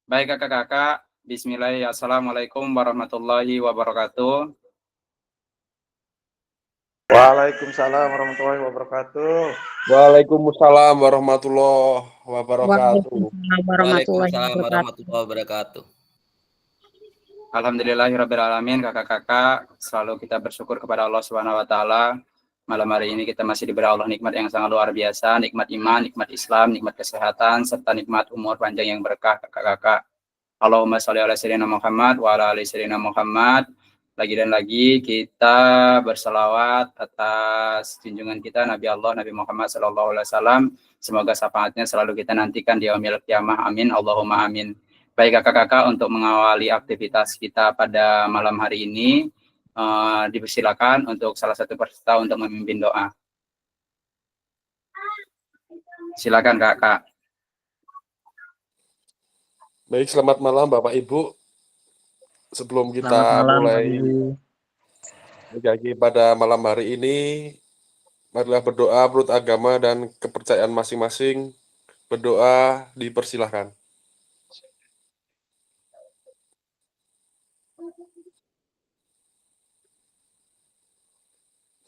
Baik kakak-kakak, bismillah, assalamualaikum warahmatullahi wabarakatuh. Waalaikumsalam warahmatullahi wabarakatuh. Waalaikumsalam warahmatullahi wabarakatuh. Waalaikumsalam warahmatullahi Waalaikumsalam wabarakatuh. warahmatullahi wabarakatuh. Alhamdulillahirrabbilalamin, kakak-kakak, selalu kita bersyukur kepada Allah Subhanahu wa taala. Malam hari ini kita masih diberi Allah nikmat yang sangat luar biasa, nikmat iman, nikmat Islam, nikmat kesehatan, serta nikmat umur panjang yang berkah, kakak-kakak. Allahumma sholli ala sayyidina Muhammad wa ala ali sayyidina Muhammad. Lagi dan lagi kita berselawat atas junjungan kita Nabi Allah Nabi Muhammad sallallahu alaihi wasallam. Semoga syafaatnya selalu kita nantikan di yaumil qiyamah. Amin. Allahumma amin. Baik kakak-kakak, untuk mengawali aktivitas kita pada malam hari ini, dipersilakan untuk salah satu peserta untuk memimpin doa. Silakan kakak. Baik, selamat malam Bapak Ibu. Sebelum kita mulai mengaji pada malam hari ini, marilah berdoa menurut agama dan kepercayaan masing-masing. Berdoa dipersilahkan.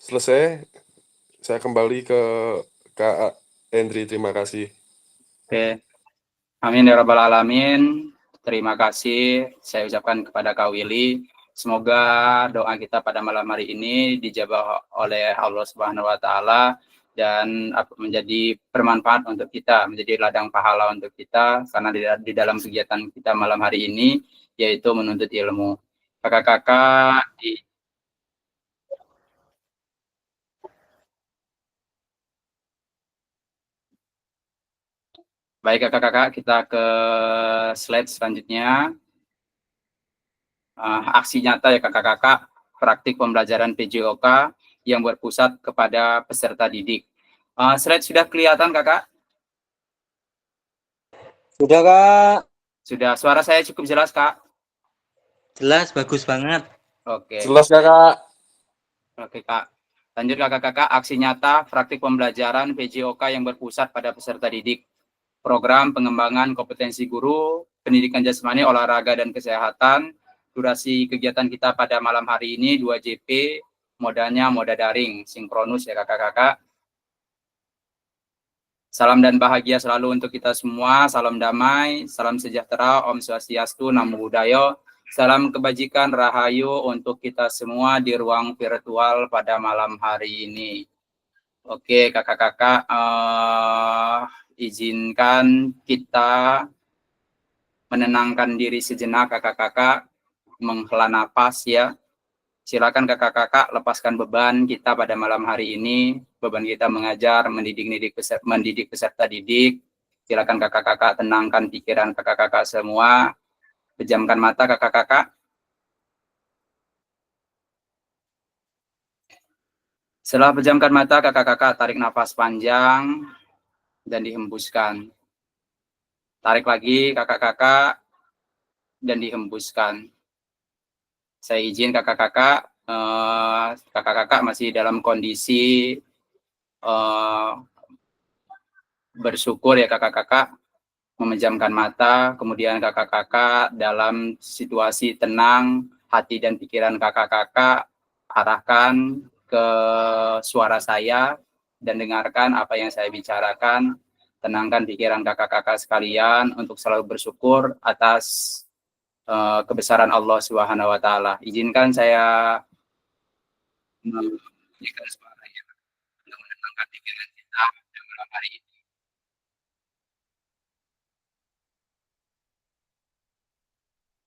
Selesai, saya kembali ke Kak Hendri. Terima kasih. Oke. Amin ya rabbal alamin. Terima kasih saya ucapkan kepada Kak Willy. Semoga doa kita pada malam hari ini dijabah oleh Allah Subhanahu wa taala dan menjadi bermanfaat untuk kita, menjadi ladang pahala untuk kita, karena di dalam kegiatan kita malam hari ini yaitu menuntut ilmu. Kakak-kakak Baik kakak-kakak, kita ke slide selanjutnya. Aksi nyata ya kakak-kakak, praktik pembelajaran PJOK yang berpusat kepada peserta didik. Slide sudah kelihatan kakak? Sudah kak. Sudah, suara saya cukup jelas kak? Jelas, bagus banget. Oke. Jelas kakak? Oke kak. Lanjut kakak-kakak, aksi nyata praktik pembelajaran PJOK yang berpusat pada peserta didik. Program pengembangan kompetensi guru, pendidikan jasmani, olahraga, dan kesehatan. Durasi kegiatan kita pada malam hari ini 2 JP, modanya moda daring, sinkronus ya kakak-kakak. Salam dan bahagia selalu untuk kita semua, salam damai, salam sejahtera, Om Swastiastu, Namo Buddhaya, salam kebajikan, rahayu untuk kita semua di ruang virtual pada malam hari ini. Oke kakak-kakak, izinkan kita menenangkan diri sejenak kakak-kakak, menghela napas ya. Silakan kakak-kakak lepaskan beban kita pada malam hari ini, beban kita mengajar, mendidik peserta didik. Silakan kakak-kakak tenangkan pikiran kakak-kakak semua, pejamkan mata kakak-kakak. Setelah pejamkan mata kakak-kakak, tarik nafas panjang dan dihembuskan. Tarik lagi kakak-kakak dan dihembuskan. Saya izin kakak-kakak, kakak-kakak masih dalam kondisi bersyukur ya kakak-kakak, memejamkan mata, kemudian kakak-kakak dalam situasi tenang, hati dan pikiran kakak-kakak arahkan ke suara saya dan dengarkan apa yang saya bicarakan. Tenangkan pikiran kakak-kakak sekalian untuk selalu bersyukur atas kebesaran Allah Subhanahu wa taala. Izinkan saya memberikan suara yang menenangkan pikiran kita pada malam hari ini.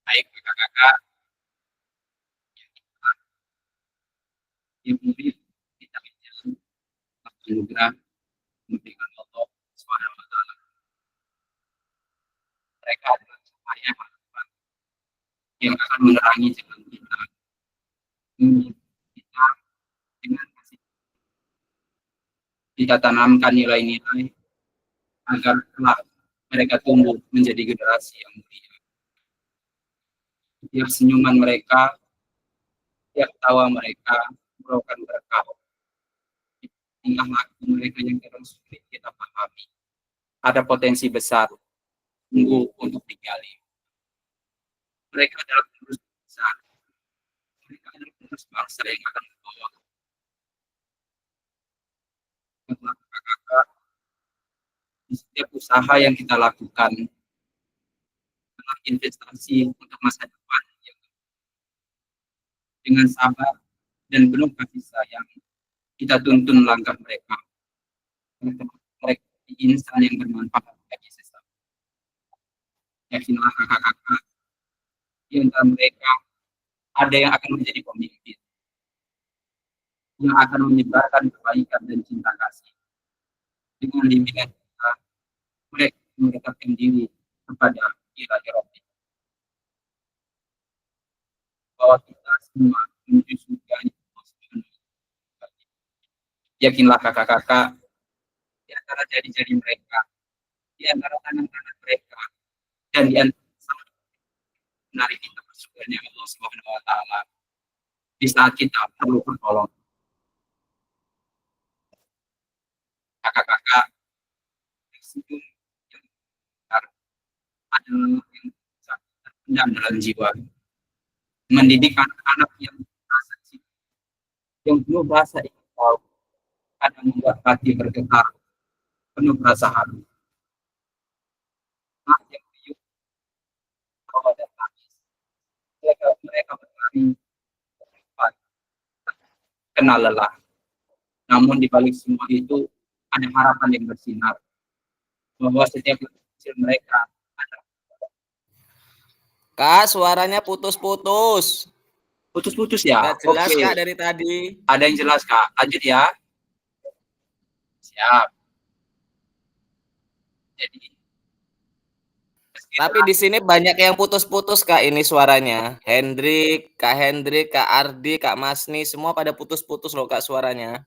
Baik kakak-kakak, yang mulia kita anugerah memberikan Allah Subhanahu wa taala. Mereka adalah cahaya harapan yang akan menerangi jalan kita. Kita dengan kasih kita tanamkan nilai-nilai agar kelak mereka tumbuh menjadi generasi yang mulia. Tiap senyuman mereka, tiap tawa mereka merupakan berkah. Tingkah laku mereka yang terus sulit kita pahami. Ada potensi besar tunggu untuk digali. Mereka adalah penerus bangsa. Mereka adalah penerus bangsa yang akan membawa kakak-kakak di setiap usaha yang kita lakukan adalah investasi untuk masa depan yang dengan sabar dan penuh kasih sayang kita tuntun langkah mereka. Mereka insan yang bermanfaat bagi sesama. Yakinlah kakak-kakak, di antara mereka ada yang akan menjadi pemimpin, yang akan menyebarkan kebaikan dan cinta kasih. Dengan bimbingan kita, mereka mendekatkan diri kepada ilahi Rabbi. Bahwa kita semua menuju surga yang Allah Subhanahu wa Ta'ala. Yakinlah kakak-kakak, di antara jari-jari mereka, di antara tangan-tangan mereka, dan di antara menarik kita bersyukurnya Allah Subhanahu wa Ta'ala di saat kita perlu pertolongan. Kakak-kakak, tersebut yang benar adalah yang terpendam dalam jiwa. Mendidik anak-anak yang merasa cinta, yang penuh rasa ingin tahu, kadang membuat hati bergetar, penuh rasa haru. Anak yang riuh, tawa dan tangis, mereka berlari, kenal lelah. Namun di balik semua itu ada harapan yang bersinar, bahwa setiap kecil mereka ada. Kak, suaranya putus-putus. Putus-putus ya? Nggak jelas, Oke. Kak, dari tadi. Ada yang jelas, Kak. Lanjut ya. Siap. Jadi, Tapi di sini banyak yang putus-putus, Kak, ini suaranya. Hendrik, Kak Ardi, Kak Masni, semua pada putus-putus loh, Kak, suaranya.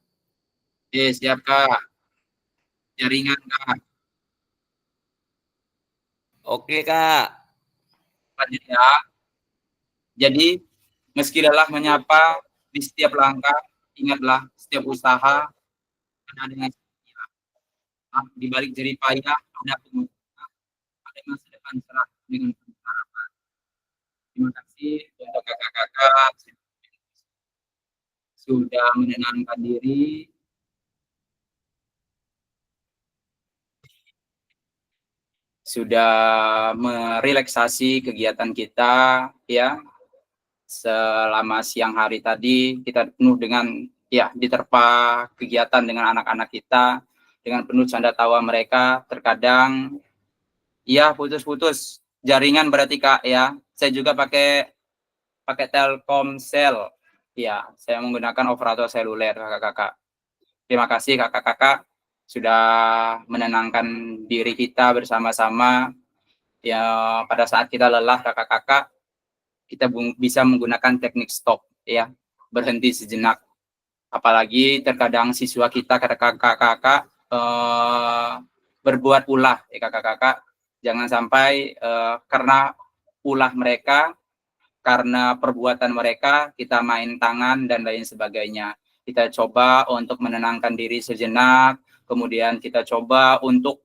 siap, Kak. Jaringan, Kak. Oke, Kak. Lanjut ya. Jadi, meski lelah menyapa di setiap langkah, ingatlah setiap usaha ada dengan di balik jerih payah ada pengusaha, ada masa depan cerah dengan penuh harapan. Terima kasih untuk kakak-kakak sudah menenangkan diri, sudah merelaksasi kegiatan kita ya selama siang hari tadi. Kita penuh dengan ya diterpa kegiatan dengan anak-anak kita dengan penuh canda tawa mereka. Terkadang ya putus-putus jaringan berarti Kak ya. Saya juga pakai Telkomsel ya, saya menggunakan operator seluler kakak-kakak. Terima kasih kakak-kakak sudah menenangkan diri kita bersama-sama. Ya, pada saat kita lelah kakak-kakak, kita bisa menggunakan teknik stop ya, berhenti sejenak. Apalagi terkadang siswa kita kakak-kakak berbuat ulah ya kakak-kakak. Jangan sampai karena ulah mereka, karena perbuatan mereka kita main tangan dan lain sebagainya. Kita coba untuk menenangkan diri sejenak, kemudian kita coba untuk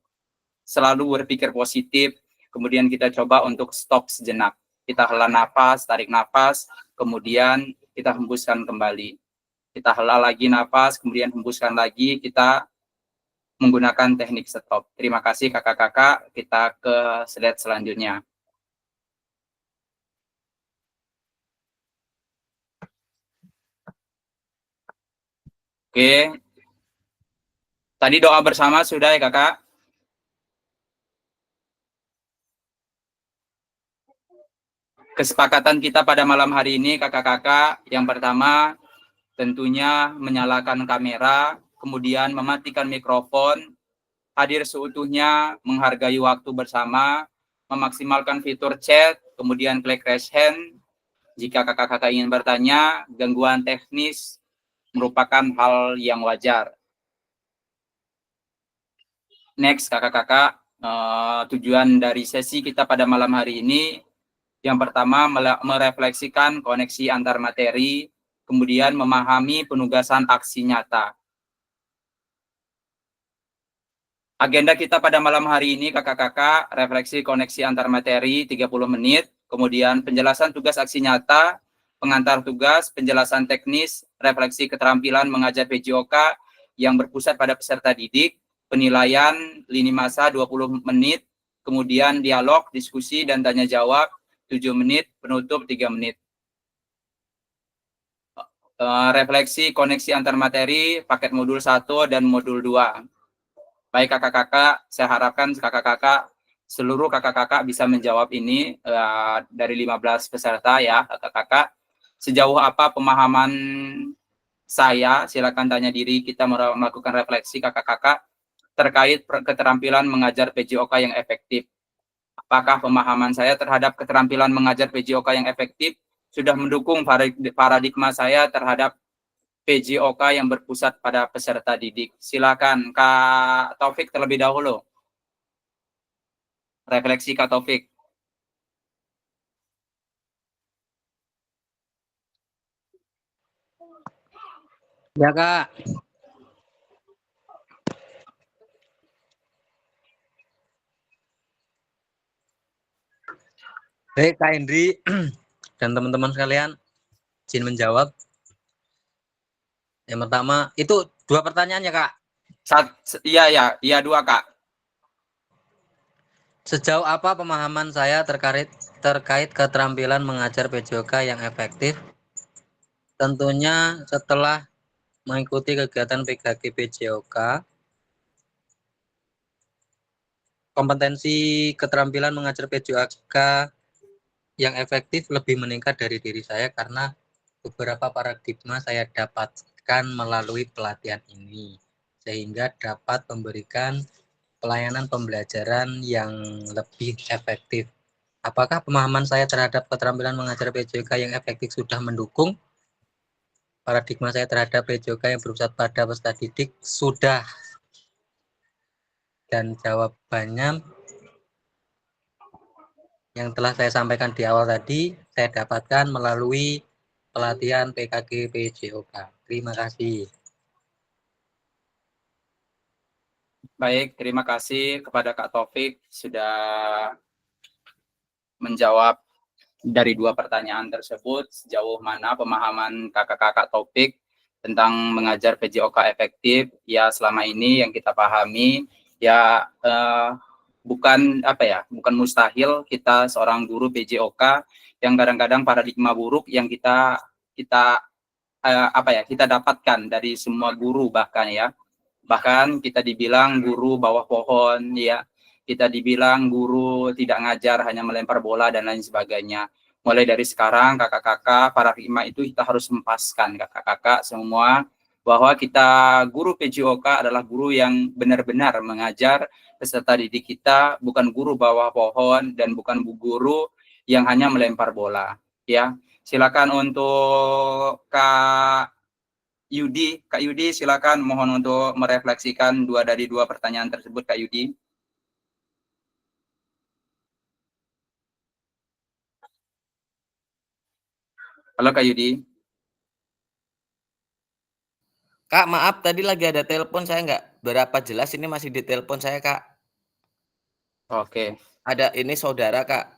selalu berpikir positif, kemudian kita coba untuk stop sejenak. Kita hela nafas, tarik nafas, kemudian kita hembuskan kembali. Kita hela lagi nafas, kemudian hembuskan lagi, kita menggunakan teknik stop. Terima kasih kakak-kakak, kita ke slide selanjutnya. Oke. Tadi doa bersama sudah ya kakak? Kesepakatan kita pada malam hari ini kakak-kakak, yang pertama tentunya menyalakan kamera, kemudian mematikan mikrofon, hadir seutuhnya, menghargai waktu bersama, memaksimalkan fitur chat, kemudian klik raise hand. Jika kakak-kakak ingin bertanya, gangguan teknis merupakan hal yang wajar. Next kakak-kakak, tujuan dari sesi kita pada malam hari ini, yang pertama merefleksikan koneksi antar materi, kemudian memahami penugasan aksi nyata. Agenda kita pada malam hari ini, kakak-kakak, refleksi koneksi antar materi 30 menit, kemudian penjelasan tugas aksi nyata, pengantar tugas, penjelasan teknis, refleksi keterampilan mengajar PJOK yang berpusat pada peserta didik, penilaian lini masa 20 menit, kemudian dialog, diskusi, dan tanya jawab 7 menit, penutup 3 menit. Refleksi koneksi antar materi, paket modul 1 dan modul 2. Baik kakak-kakak, saya harapkan kakak-kakak, seluruh kakak-kakak bisa menjawab ini dari 15 peserta ya kakak-kakak. Sejauh apa pemahaman saya, silakan tanya diri, kita melakukan refleksi kakak-kakak terkait keterampilan mengajar PJOK yang efektif. Apakah pemahaman saya terhadap keterampilan mengajar PJOK yang efektif sudah mendukung paradigma saya terhadap PJOK yang berpusat pada peserta didik. Silakan Kak Taufik terlebih dahulu. Refleksi Kak Taufik. Ya Kak. Baik Kak Hendri dan teman-teman sekalian, izin menjawab. Yang pertama, itu 2 pertanyaan ya Kak. Iya 2 Kak. Sejauh apa pemahaman saya terkait keterampilan mengajar PJOK yang efektif? Tentunya setelah mengikuti kegiatan PKG PJOK, kompetensi keterampilan mengajar PJOK yang efektif lebih meningkat dari diri saya karena beberapa paradigma saya dapatkan melalui pelatihan ini, sehingga dapat memberikan pelayanan pembelajaran yang lebih efektif. Apakah pemahaman saya terhadap keterampilan mengajar PJOK yang efektif sudah mendukung paradigma saya terhadap PJOK yang berpusat pada peserta didik? Sudah. Dan jawabannya yang telah saya sampaikan di awal tadi, saya dapatkan melalui pelatihan PKG PJOK. Terima kasih. Baik, terima kasih kepada Kak Taufik sudah menjawab dari 2 pertanyaan tersebut. Sejauh mana pemahaman kakak-kakak Taufik tentang mengajar PJOK efektif? Ya, selama ini yang kita pahami ya bukan bukan mustahil kita seorang guru PJOK yang kadang-kadang paradigma buruk yang kita dapatkan dari semua guru bahkan kita dibilang guru bawah pohon ya, kita dibilang guru tidak ngajar hanya melempar bola dan lain sebagainya. Mulai dari sekarang kakak-kakak paradigma itu kita harus hempaskan kakak-kakak semua bahwa kita guru PJOK adalah guru yang benar-benar mengajar peserta didik kita, bukan guru bawah pohon dan bukan guru yang hanya melempar bola ya. Silakan untuk Kak Yudi, silakan mohon untuk merefleksikan 2 dari 2 pertanyaan tersebut Kak Yudi. Halo Kak Yudi. Kak, maaf tadi lagi ada telepon, saya nggak berapa jelas ini masih di telepon saya, Kak. Oke, Ada ini saudara, Kak.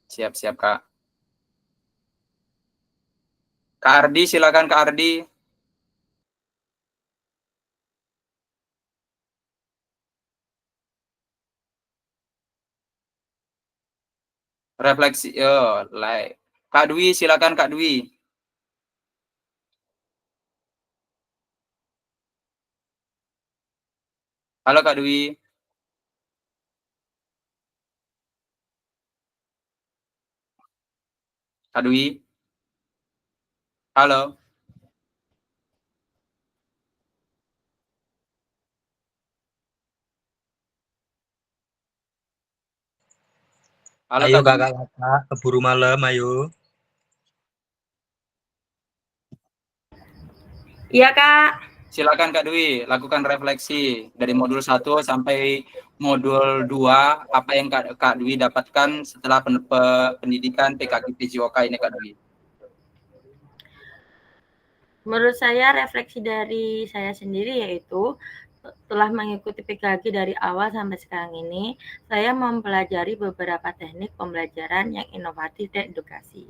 siap Kak. Kak Ardi, silakan Kak Ardi. Refleksi, Kak Dwi, silakan Kak Dwi. Halo Kak Dwi. Kak Dwi. Halo. Halo Ayo Kak Dwi. kakak-kakak, keburu malam, ayo. Iya Kak. Silakan Kak Dwi, lakukan refleksi dari modul 1 sampai modul 2, apa yang Kak Dwi dapatkan setelah pendidikan PKG PJOK ini Kak Dwi. Menurut saya refleksi dari saya sendiri yaitu Telah mengikuti PKG dari awal sampai sekarang ini, saya mempelajari beberapa teknik pembelajaran yang inovatif dan edukasi,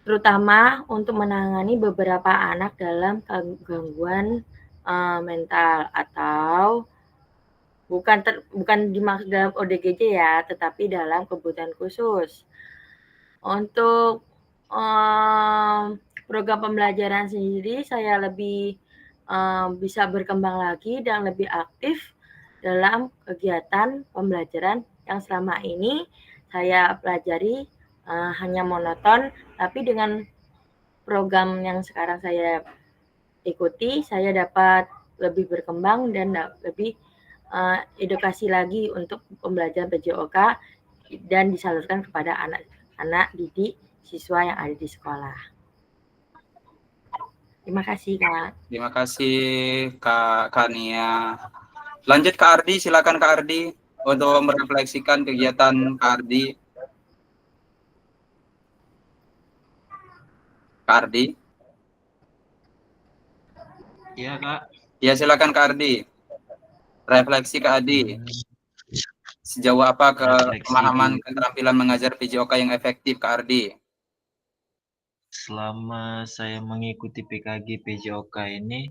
terutama untuk menangani beberapa anak dalam gangguan mental atau bukan dimaksud dalam ODGJ ya, tetapi dalam kebutuhan khusus. Untuk program pembelajaran sendiri, saya lebih bisa berkembang lagi dan lebih aktif dalam kegiatan pembelajaran yang selama ini saya pelajari hanya monoton, tapi dengan program yang sekarang saya ikuti, saya dapat lebih berkembang dan lebih edukasi lagi untuk pembelajaran PJOK dan disalurkan kepada anak-anak didik siswa yang ada di sekolah. Terima kasih, Kak. Terima kasih Kak Kania. Lanjut Kak Ardi, silakan Kak Ardi untuk merefleksikan kegiatan Kak Ardi. Kak Ardi. Iya, Kak. Ya, silakan Kak Ardi. Refleksi Kak Ardi. Sejauh apa pemahaman keterampilan mengajar PJOK yang efektif Kak Ardi? Selama saya mengikuti PKG PJOK ini,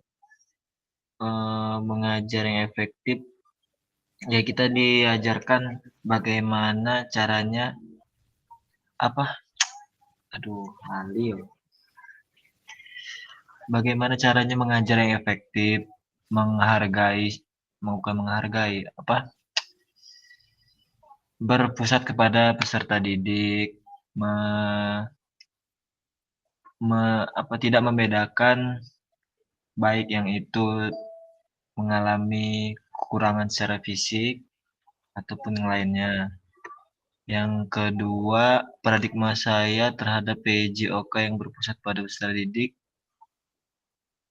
mengajar yang efektif, ya kita diajarkan bagaimana caranya, bagaimana caranya mengajar yang efektif, berpusat kepada peserta didik, tidak membedakan baik yang itu mengalami kekurangan secara fisik ataupun yang lainnya. Yang kedua, paradigma saya terhadap PJOK yang berpusat pada peserta didik,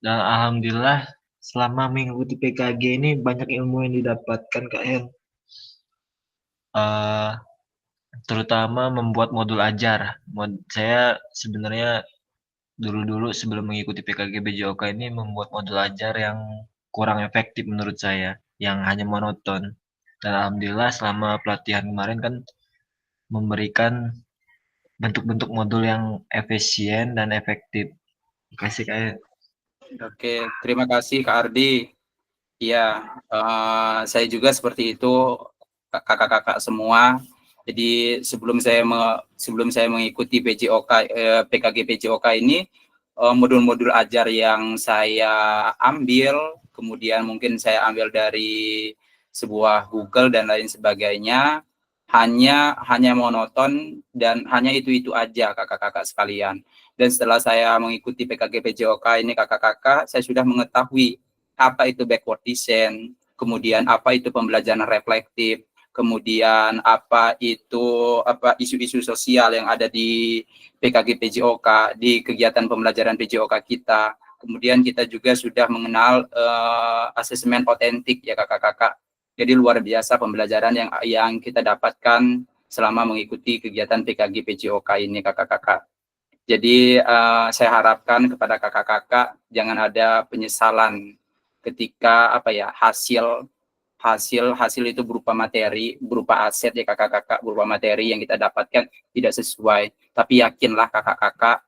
dan alhamdulillah selama mengikuti PKG ini banyak ilmu yang didapatkan Kak Hen. Terutama membuat modul ajar. Saya sebenarnya dulu sebelum mengikuti PKG PJOK ini membuat modul ajar yang kurang efektif menurut saya, yang hanya monoton. Dan alhamdulillah selama pelatihan kemarin kan memberikan bentuk-bentuk modul yang efisien dan efektif. Terima kasih Kak. Oke, terima kasih Kak Ardi. Iya, saya juga seperti itu kakak-kakak semua. Jadi sebelum saya mengikuti PKG PJOK ini, modul-modul ajar yang saya ambil, kemudian mungkin saya ambil dari sebuah Google dan lain sebagainya, hanya monoton dan hanya itu aja kakak-kakak sekalian. Dan setelah saya mengikuti PKG PJOK ini kakak-kakak, saya sudah mengetahui apa itu backward design, kemudian apa itu pembelajaran reflektif, kemudian apa isu-isu sosial yang ada di PKG PJOK, di kegiatan pembelajaran PJOK kita. Kemudian kita juga sudah mengenal asesmen otentik ya kakak-kakak. Jadi luar biasa pembelajaran yang kita dapatkan selama mengikuti kegiatan PKG PJOK ini kakak-kakak. Jadi saya harapkan kepada kakak-kakak jangan ada penyesalan ketika hasil itu berupa materi, berupa aset ya kakak-kakak, berupa materi yang kita dapatkan tidak sesuai. Tapi yakinlah kakak-kakak,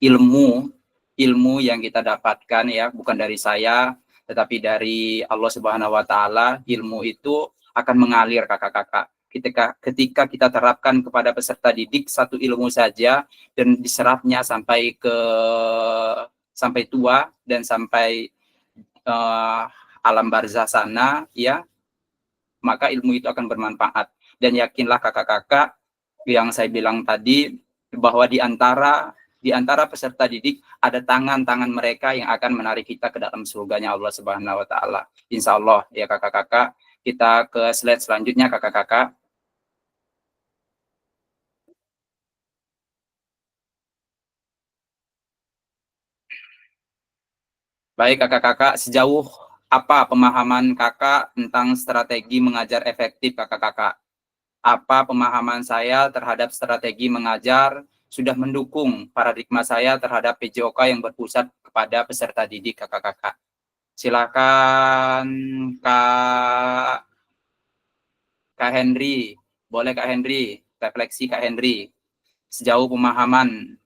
ilmu yang kita dapatkan ya bukan dari saya, tetapi dari Allah Subhanahu wa taala. Ilmu itu akan mengalir kakak-kakak. Ketika kita terapkan kepada peserta didik satu ilmu saja dan diserapnya sampai tua dan sampai alam barzah sana ya, maka ilmu itu akan bermanfaat. Dan yakinlah kakak-kakak yang saya bilang tadi bahwa di antara peserta didik ada tangan-tangan mereka yang akan menarik kita ke dalam surganya Allah Subhanahu wa taala. Insya Allah ya kakak-kakak. Kita ke slide selanjutnya kakak-kakak. Baik kakak-kakak, sejauh apa pemahaman kakak tentang strategi mengajar efektif kakak-kakak? Apa pemahaman saya terhadap strategi mengajar sudah mendukung paradigma saya terhadap PJOK yang berpusat kepada peserta didik kakak-kakak? Silakan Kak Henry. Boleh Kak Henry, refleksi Kak Henry. Sejauh pemahaman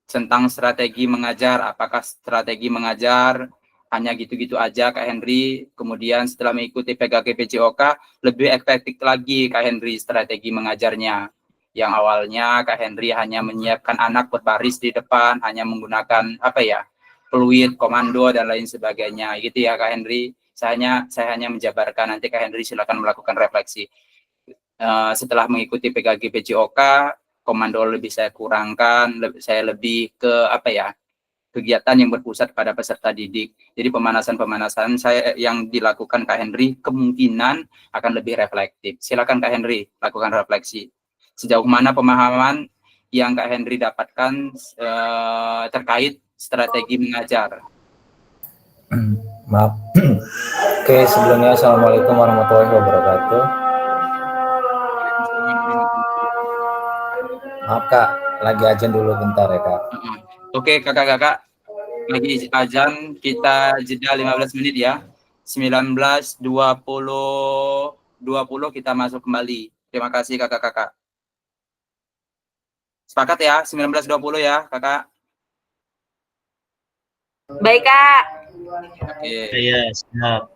tentang strategi mengajar, apakah strategi mengajar hanya gitu-gitu aja Kak Henry, kemudian setelah mengikuti PKG PJOK lebih efektif lagi Kak Henry strategi mengajarnya. Yang awalnya Kak Henry hanya menyiapkan anak berbaris di depan, hanya menggunakan apa ya, fluid, komando dan lain sebagainya, gitu ya Kak Henry. Saya hanya menjabarkan, nanti Kak Henry silakan melakukan refleksi. Setelah mengikuti PKG PJOK, komando lebih saya kurangkan, saya lebih ke apa ya, kegiatan yang berpusat pada peserta didik. Jadi pemanasan-pemanasan saya yang dilakukan Kak Henry kemungkinan akan lebih reflektif. Silakan Kak Henry lakukan refleksi. Sejauh mana pemahaman yang Kak Henry dapatkan terkait strategi mengajar? Maaf. Oke, sebelumnya Assalamualaikum warahmatullahi wabarakatuh. Maaf Kak, lagi ajan dulu bentar ya Kak. Oke kakak-kakak, lagi ajan, kita jeda 15 menit ya. 19.20 kita masuk kembali. Terima kasih kakak-kakak. Sepakat ya, 19.20 ya kakak. Baik, Kak. Oke. Iya, siap.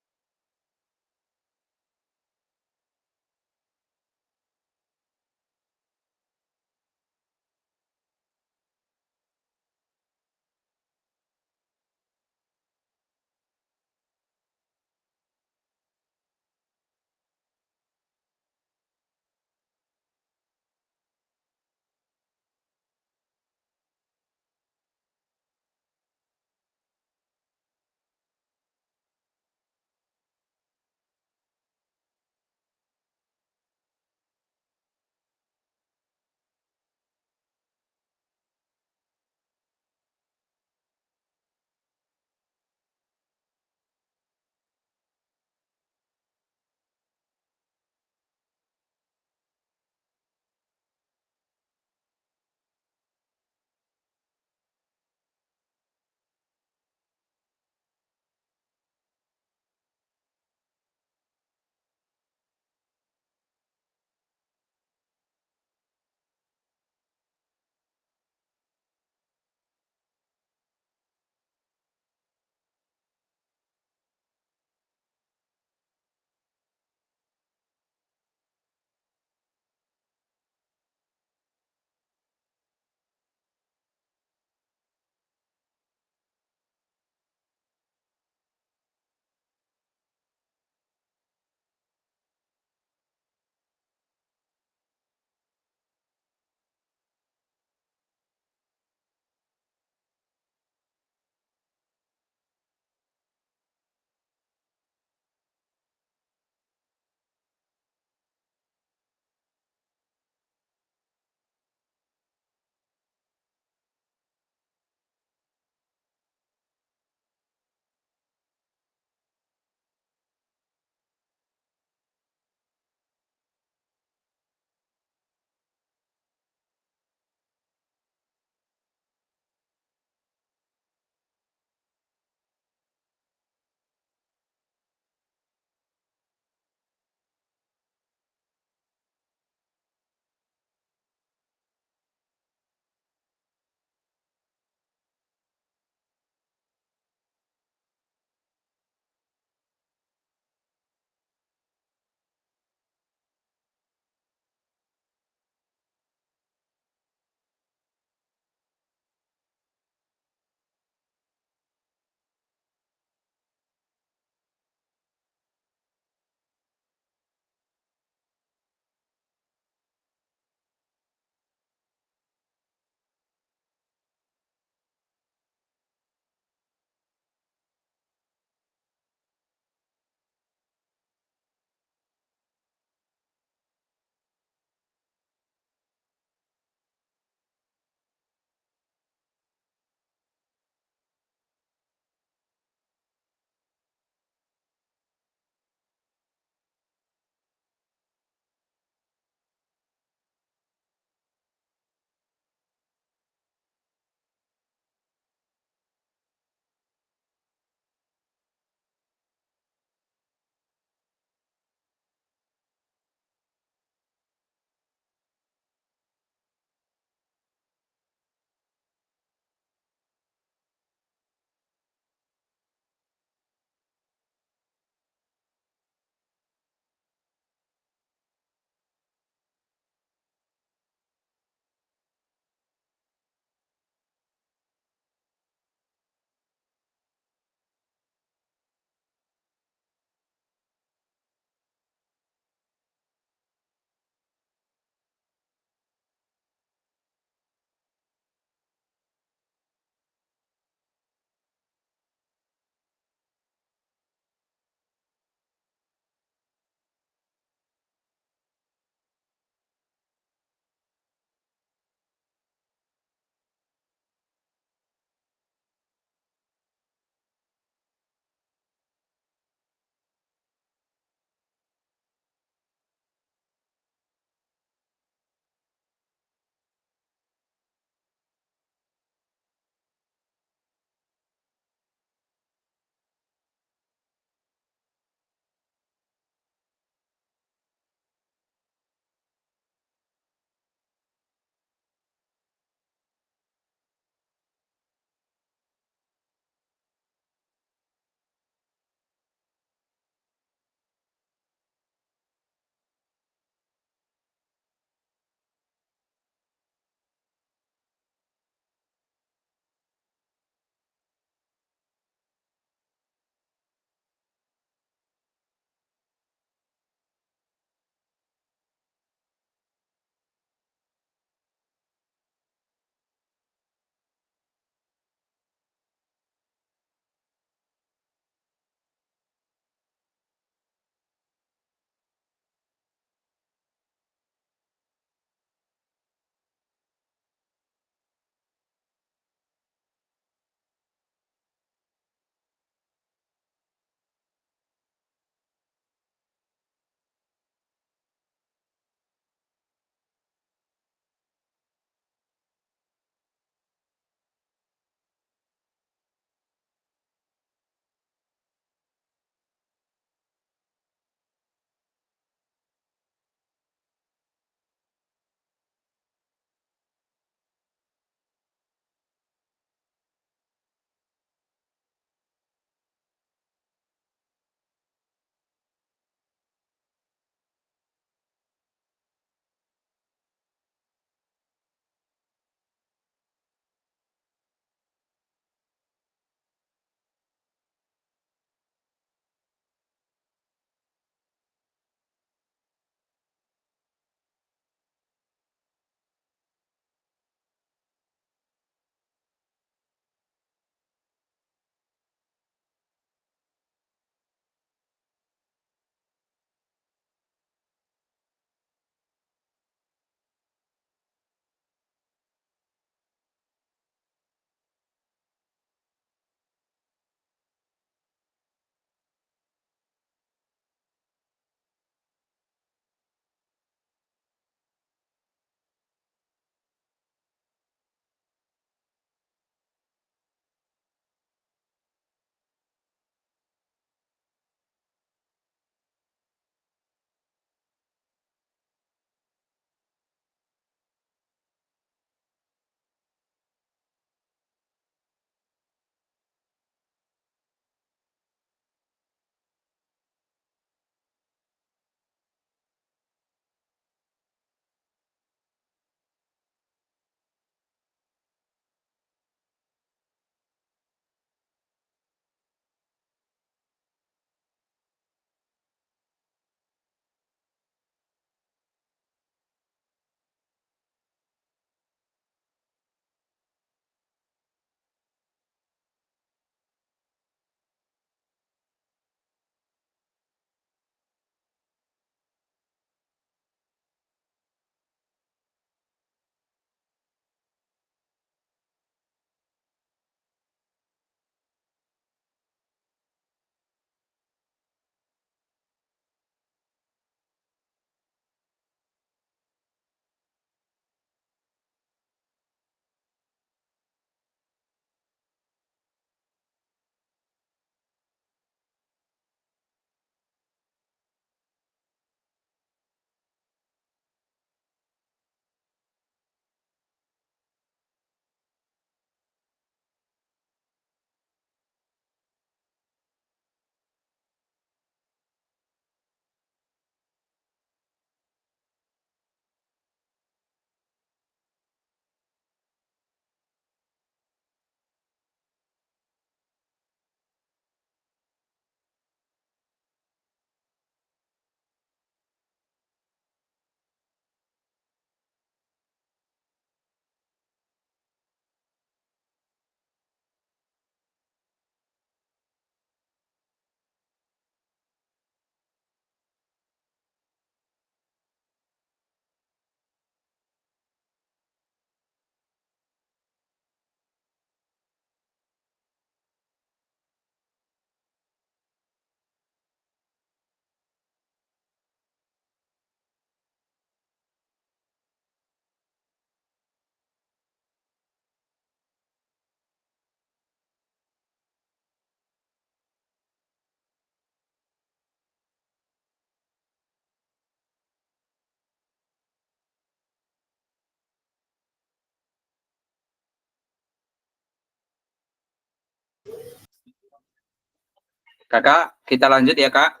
Kakak, kita lanjut ya, Kak.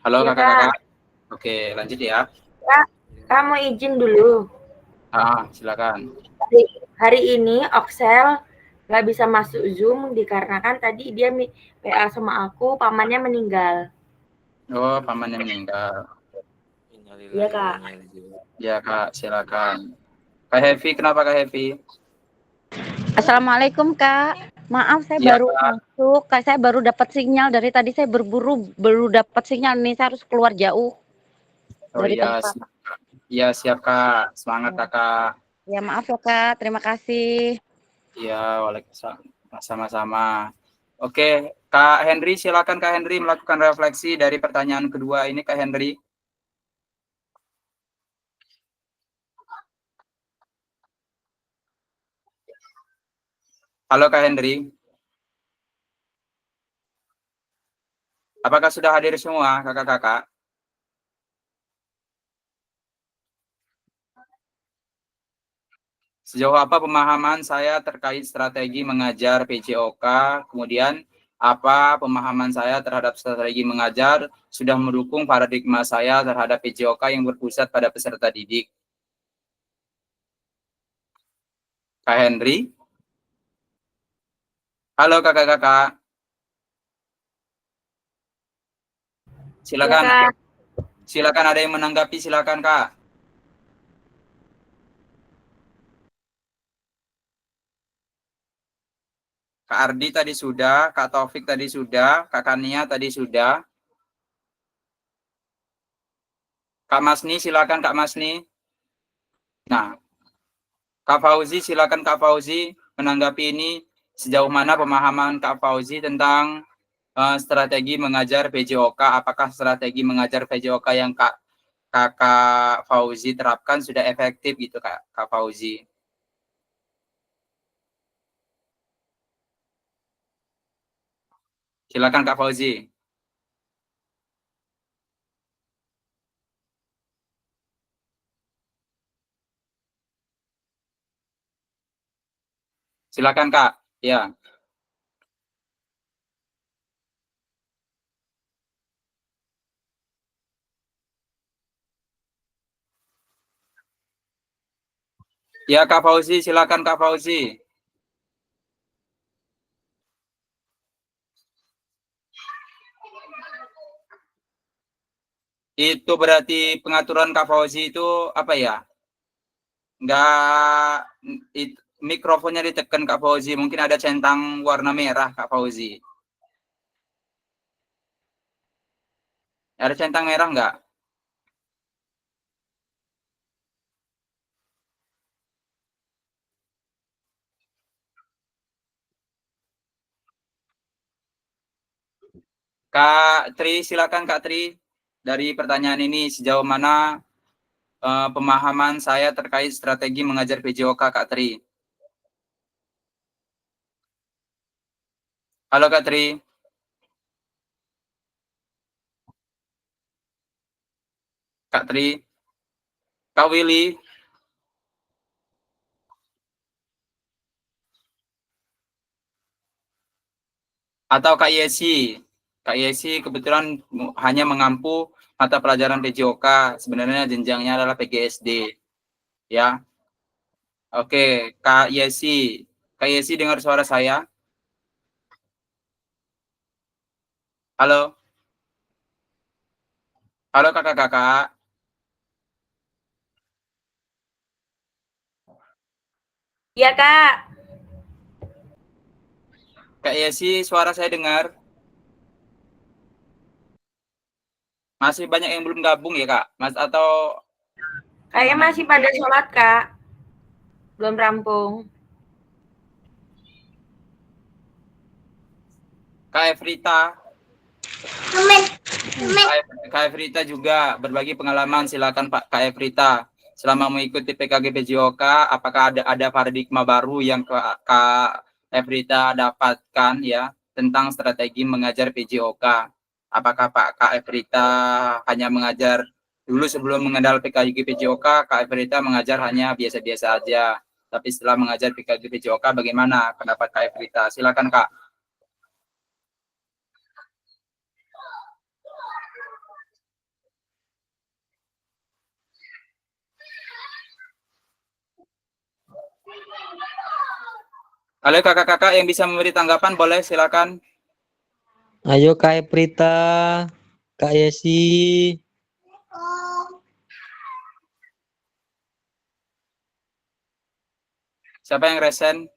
Halo, Iya, kakak-kakak. Oke, lanjut ya. Kak mau izin dulu. Silakan. Hari ini Oxel nggak bisa masuk Zoom dikarenakan tadi dia PA sama aku, pamannya meninggal. Oh, pamannya meninggal. Iya, Kak. Ya, Kak, silakan. Kak Hevi, kenapa Kak Hevi? Assalamualaikum Kak, maaf saya Iya, baru Kak. masuk, saya baru dapat sinyal dari tadi saya berburu baru dapat sinyal nih saya harus keluar jauh Oh dari iya, tempat. iya siap Kak. Semangat Kakak. Ya maaf ya Kak, terima kasih. Iya, waalaikumsalam. Sama-sama. Oke, Kak Henry, silakan Kak Henry melakukan refleksi dari pertanyaan kedua ini, Kak Henry. Halo Kak Henry. Apakah sudah hadir semua kakak-kakak? Sejauh apa pemahaman saya terkait strategi mengajar PJOK, kemudian apa pemahaman saya terhadap strategi mengajar sudah mendukung paradigma saya terhadap PJOK yang berpusat pada peserta didik. Kak Henry? Halo kakak-kakak. Silakan. Ya, Kak. Silakan ada yang menanggapi, silakan Kak. Kak Ardi tadi sudah, Kak Taufik tadi sudah, Kak Kania tadi sudah. Kak Masni, silakan Kak Masni. Nah, Kak Fauzi, silakan Kak Fauzi menanggapi ini sejauh mana pemahaman Kak Fauzi tentang strategi mengajar PJOK. Apakah strategi mengajar PJOK yang Kakak Fauzi terapkan sudah efektif gitu Kak Fauzi? Silakan Kak Fauzi. Silakan Kak. Ya. Ya Kak Fauzi, silakan Kak Fauzi. Itu berarti pengaturan Kak Fauzi itu apa ya? Nggak, mikrofonnya ditekan Kak Fauzi. Mungkin ada centang warna merah Kak Fauzi. Ada centang merah nggak? Kak Tri, silakan Kak Tri. Dari pertanyaan ini sejauh mana pemahaman saya terkait strategi mengajar PJOK Kak Tri? Halo Kak Tri. Kak Tri. Kak Willy. Atau Kak Yesi. Kak Yesi kebetulan hanya mengampu mata pelajaran PJOK. Sebenarnya jenjangnya adalah PGSD. Ya. Oke, Kak Yesi. Kak Yesi dengar suara saya? Halo? Halo kakak-kakak. Iya, Kak. Kak Yesi, suara saya dengar? Masih banyak yang belum gabung ya, Kak? Mas atau Kayaknya masih pada sholat, Kak. Belum rampung. Kak Efrita? Kak Efrita juga berbagi pengalaman, silakan Pak Kak Efrita. Selama mengikuti PKG PJOK, apakah ada paradigma baru yang Kak Efrita dapatkan ya tentang strategi mengajar PJOK? Apakah Kak Efrita hanya mengajar dulu sebelum mengenal PKG PJOK, Kak Efrita mengajar hanya biasa-biasa aja. tapi setelah mengajar PKG PJOK bagaimana pendapat Kak Evrita? Silakan Kak. Halo kakak-kakak yang bisa memberi tanggapan boleh silakan. Ayo Kak Evrita, Kak Yesi. Siapa yang resen?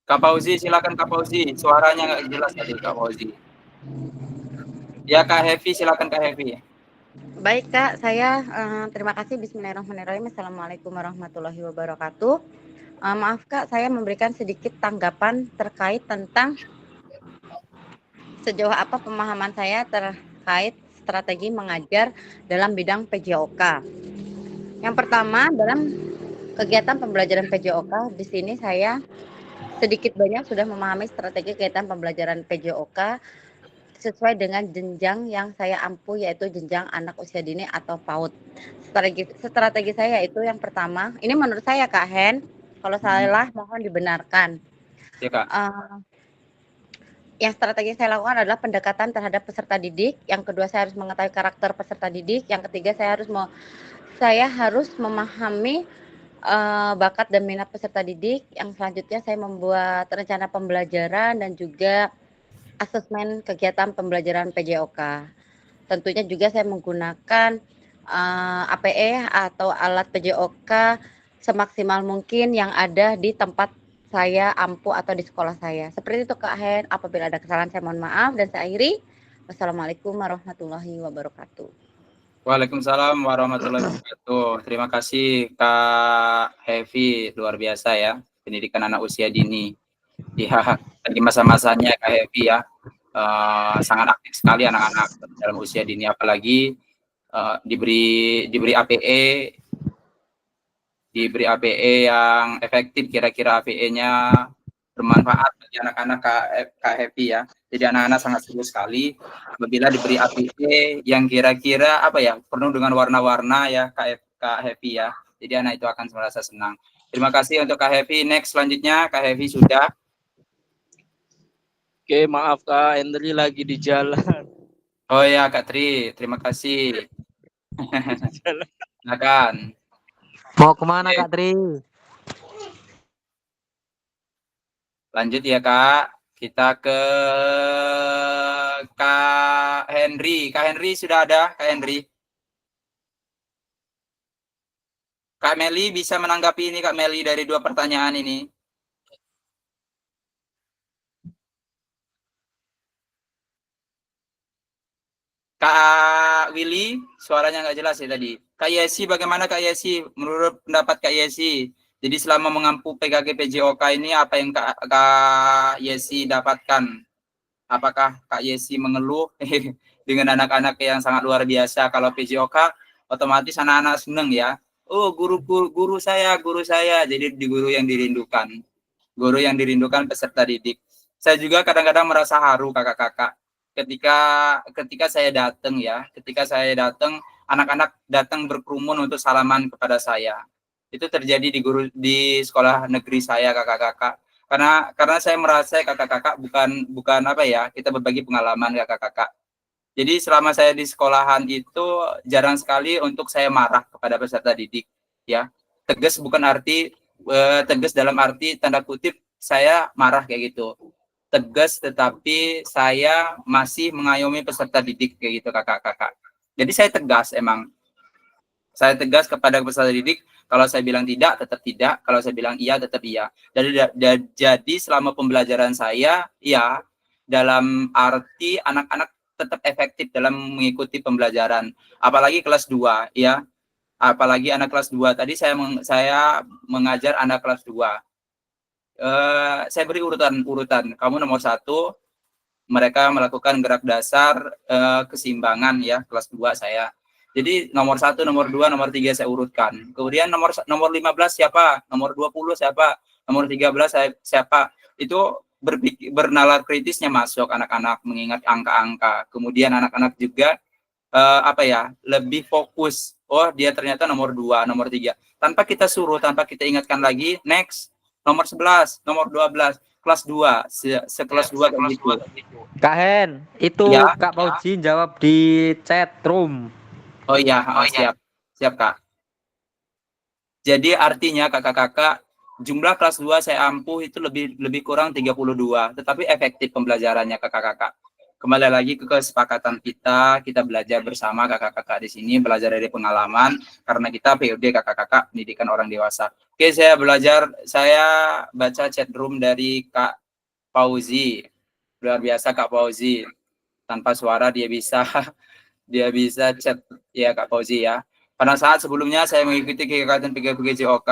Kak Fauzi, silakan Kak Fauzi. Suaranya nggak jelas tadi Kak Fauzi. Ya Kak Hevi, silakan Kak Hevi. Baik Kak, saya terima kasih. Bismillahirrahmanirrahim. Assalamualaikum warahmatullahi wabarakatuh. Maaf Kak, saya memberikan sedikit tanggapan terkait tentang sejauh apa pemahaman saya terkait strategi mengajar dalam bidang PJOK. Yang pertama, dalam kegiatan pembelajaran PJOK, di sini saya sedikit banyak sudah memahami strategi kegiatan pembelajaran PJOK sesuai dengan jenjang yang saya ampuh, yaitu jenjang anak usia dini atau PAUD. Strategi saya itu yang pertama, ini menurut saya Kak Hen, kalau salah mohon dibenarkan. Ya Kak. Yang strategi yang saya lakukan adalah pendekatan terhadap peserta didik. Yang kedua, saya harus mengetahui karakter peserta didik. Yang ketiga, saya harus memahami bakat dan minat peserta didik. Yang selanjutnya, saya membuat rencana pembelajaran dan juga asesmen kegiatan pembelajaran PJOK. Tentunya juga saya menggunakan APE atau alat PJOK semaksimal mungkin yang ada di tempat saya ampuh atau di sekolah saya. Seperti itu Kak Hen. Apabila ada kesalahan saya mohon maaf dan saya akhiri. Wassalamualaikum warahmatullahi wabarakatuh. Waalaikumsalam warahmatullahi wabarakatuh. Terima kasih Kak Hevi, luar biasa ya, pendidikan anak usia dini. Ya, lagi masa-masanya Kak Hevi ya, sangat aktif sekali anak-anak dalam usia dini, apalagi diberi APE yang efektif, kira-kira APE-nya bermanfaat bagi anak-anak Kak Happy ya. Jadi anak-anak sangat seru sekali apabila diberi APE yang kira-kira apa ya, penuh dengan warna-warna ya Kak Happy ya. Jadi anak itu akan merasa senang. Terima kasih untuk Kak Happy. Next selanjutnya Kak Happy sudah. Oke, maaf Kak, Hendri lagi di jalan. Oh ya Kak Tri, terima kasih. Silakan. Mau kemana Kak Tri? Lanjut ya Kak, kita ke Kak Henry. Kak Henry sudah ada, Kak Henry. Kak Meli bisa menanggapi ini Kak Meli dari dua pertanyaan ini. Kak Willy, suaranya nggak jelas ya tadi. Kak Yesi, bagaimana Kak Yesi? Menurut pendapat Kak Yesi, jadi selama mengampu PKG PJOK ini apa yang Kak Yesi dapatkan? Apakah Kak Yesi mengeluh dengan anak-anak yang sangat luar biasa? Kalau PJOK otomatis anak-anak seneng ya. Oh guru saya. Jadi di guru yang dirindukan. Guru yang dirindukan peserta didik. Saya juga kadang-kadang merasa haru kakak-kakak. Ketika saya datang ya, anak-anak datang berkerumun untuk salaman kepada saya. Itu terjadi di sekolah negeri saya kakak-kakak. Karena saya merasa kakak-kakak bukan apa ya, kita berbagi pengalaman kakak-kakak. Jadi selama saya di sekolahan itu jarang sekali untuk saya marah kepada peserta didik ya. Tegas dalam arti tanda kutip saya marah kayak gitu. Tegas tetapi saya masih mengayomi peserta didik kayak gitu kakak-kakak. Jadi saya tegas emang. Saya tegas kepada peserta didik, kalau saya bilang tidak, tetap tidak. Kalau saya bilang iya, tetap iya. Jadi selama pembelajaran saya, ya dalam arti anak-anak tetap efektif dalam mengikuti pembelajaran. Apalagi kelas 2, ya. Apalagi anak kelas 2. Tadi saya mengajar anak kelas 2. Saya beri urutan. Kamu nomor 1, mereka melakukan gerak dasar keseimbangan ya, kelas 2 saya. Jadi nomor 1, nomor 2, nomor 3 saya urutkan. Kemudian nomor 15 siapa? Nomor 20 siapa? Nomor 13 siapa? Itu bernalar kritisnya masuk anak-anak mengingat angka-angka. Kemudian anak-anak juga lebih fokus. oh dia ternyata nomor 2, nomor 3. Tanpa kita suruh, tanpa kita ingatkan lagi, next, nomor 11, nomor 12, kelas 2, sekelas 2 kayak gitu. Kak Hen, itu Ya. Kak Pauji jawab di chat room. Oh iya, siap. Siap, Kak. Jadi artinya kakak-kakak, jumlah kelas 2 saya ampuh itu lebih kurang 32, tetapi efektif pembelajarannya kakak-kakak. Kembali lagi ke kesepakatan kita belajar bersama kakak-kakak di sini, belajar dari pengalaman, karena kita POD kakak-kakak pendidikan orang dewasa. Oke, saya baca chat room dari Kak Fauzi. Luar biasa Kak Fauzi. Tanpa suara dia bisa chat ya Kak Fauzi ya. Pada saat sebelumnya saya mengikuti kegiatan PGJOK,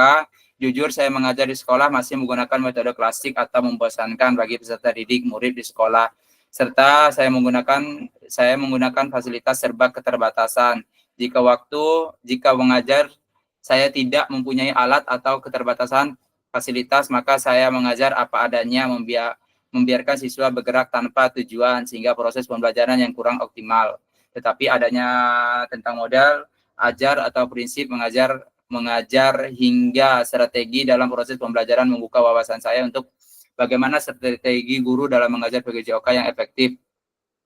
jujur saya mengajar di sekolah masih menggunakan metode klasik atau membosankan bagi peserta didik murid di sekolah. Serta saya menggunakan fasilitas serba keterbatasan. Jika mengajar saya tidak mempunyai alat atau keterbatasan fasilitas, maka saya mengajar apa adanya, membiarkan siswa bergerak tanpa tujuan sehingga proses pembelajaran yang kurang optimal. Tetapi adanya tentang modal ajar atau prinsip mengajar hingga strategi dalam proses pembelajaran membuka wawasan saya untuk bagaimana strategi guru dalam mengajar PGJOK yang efektif.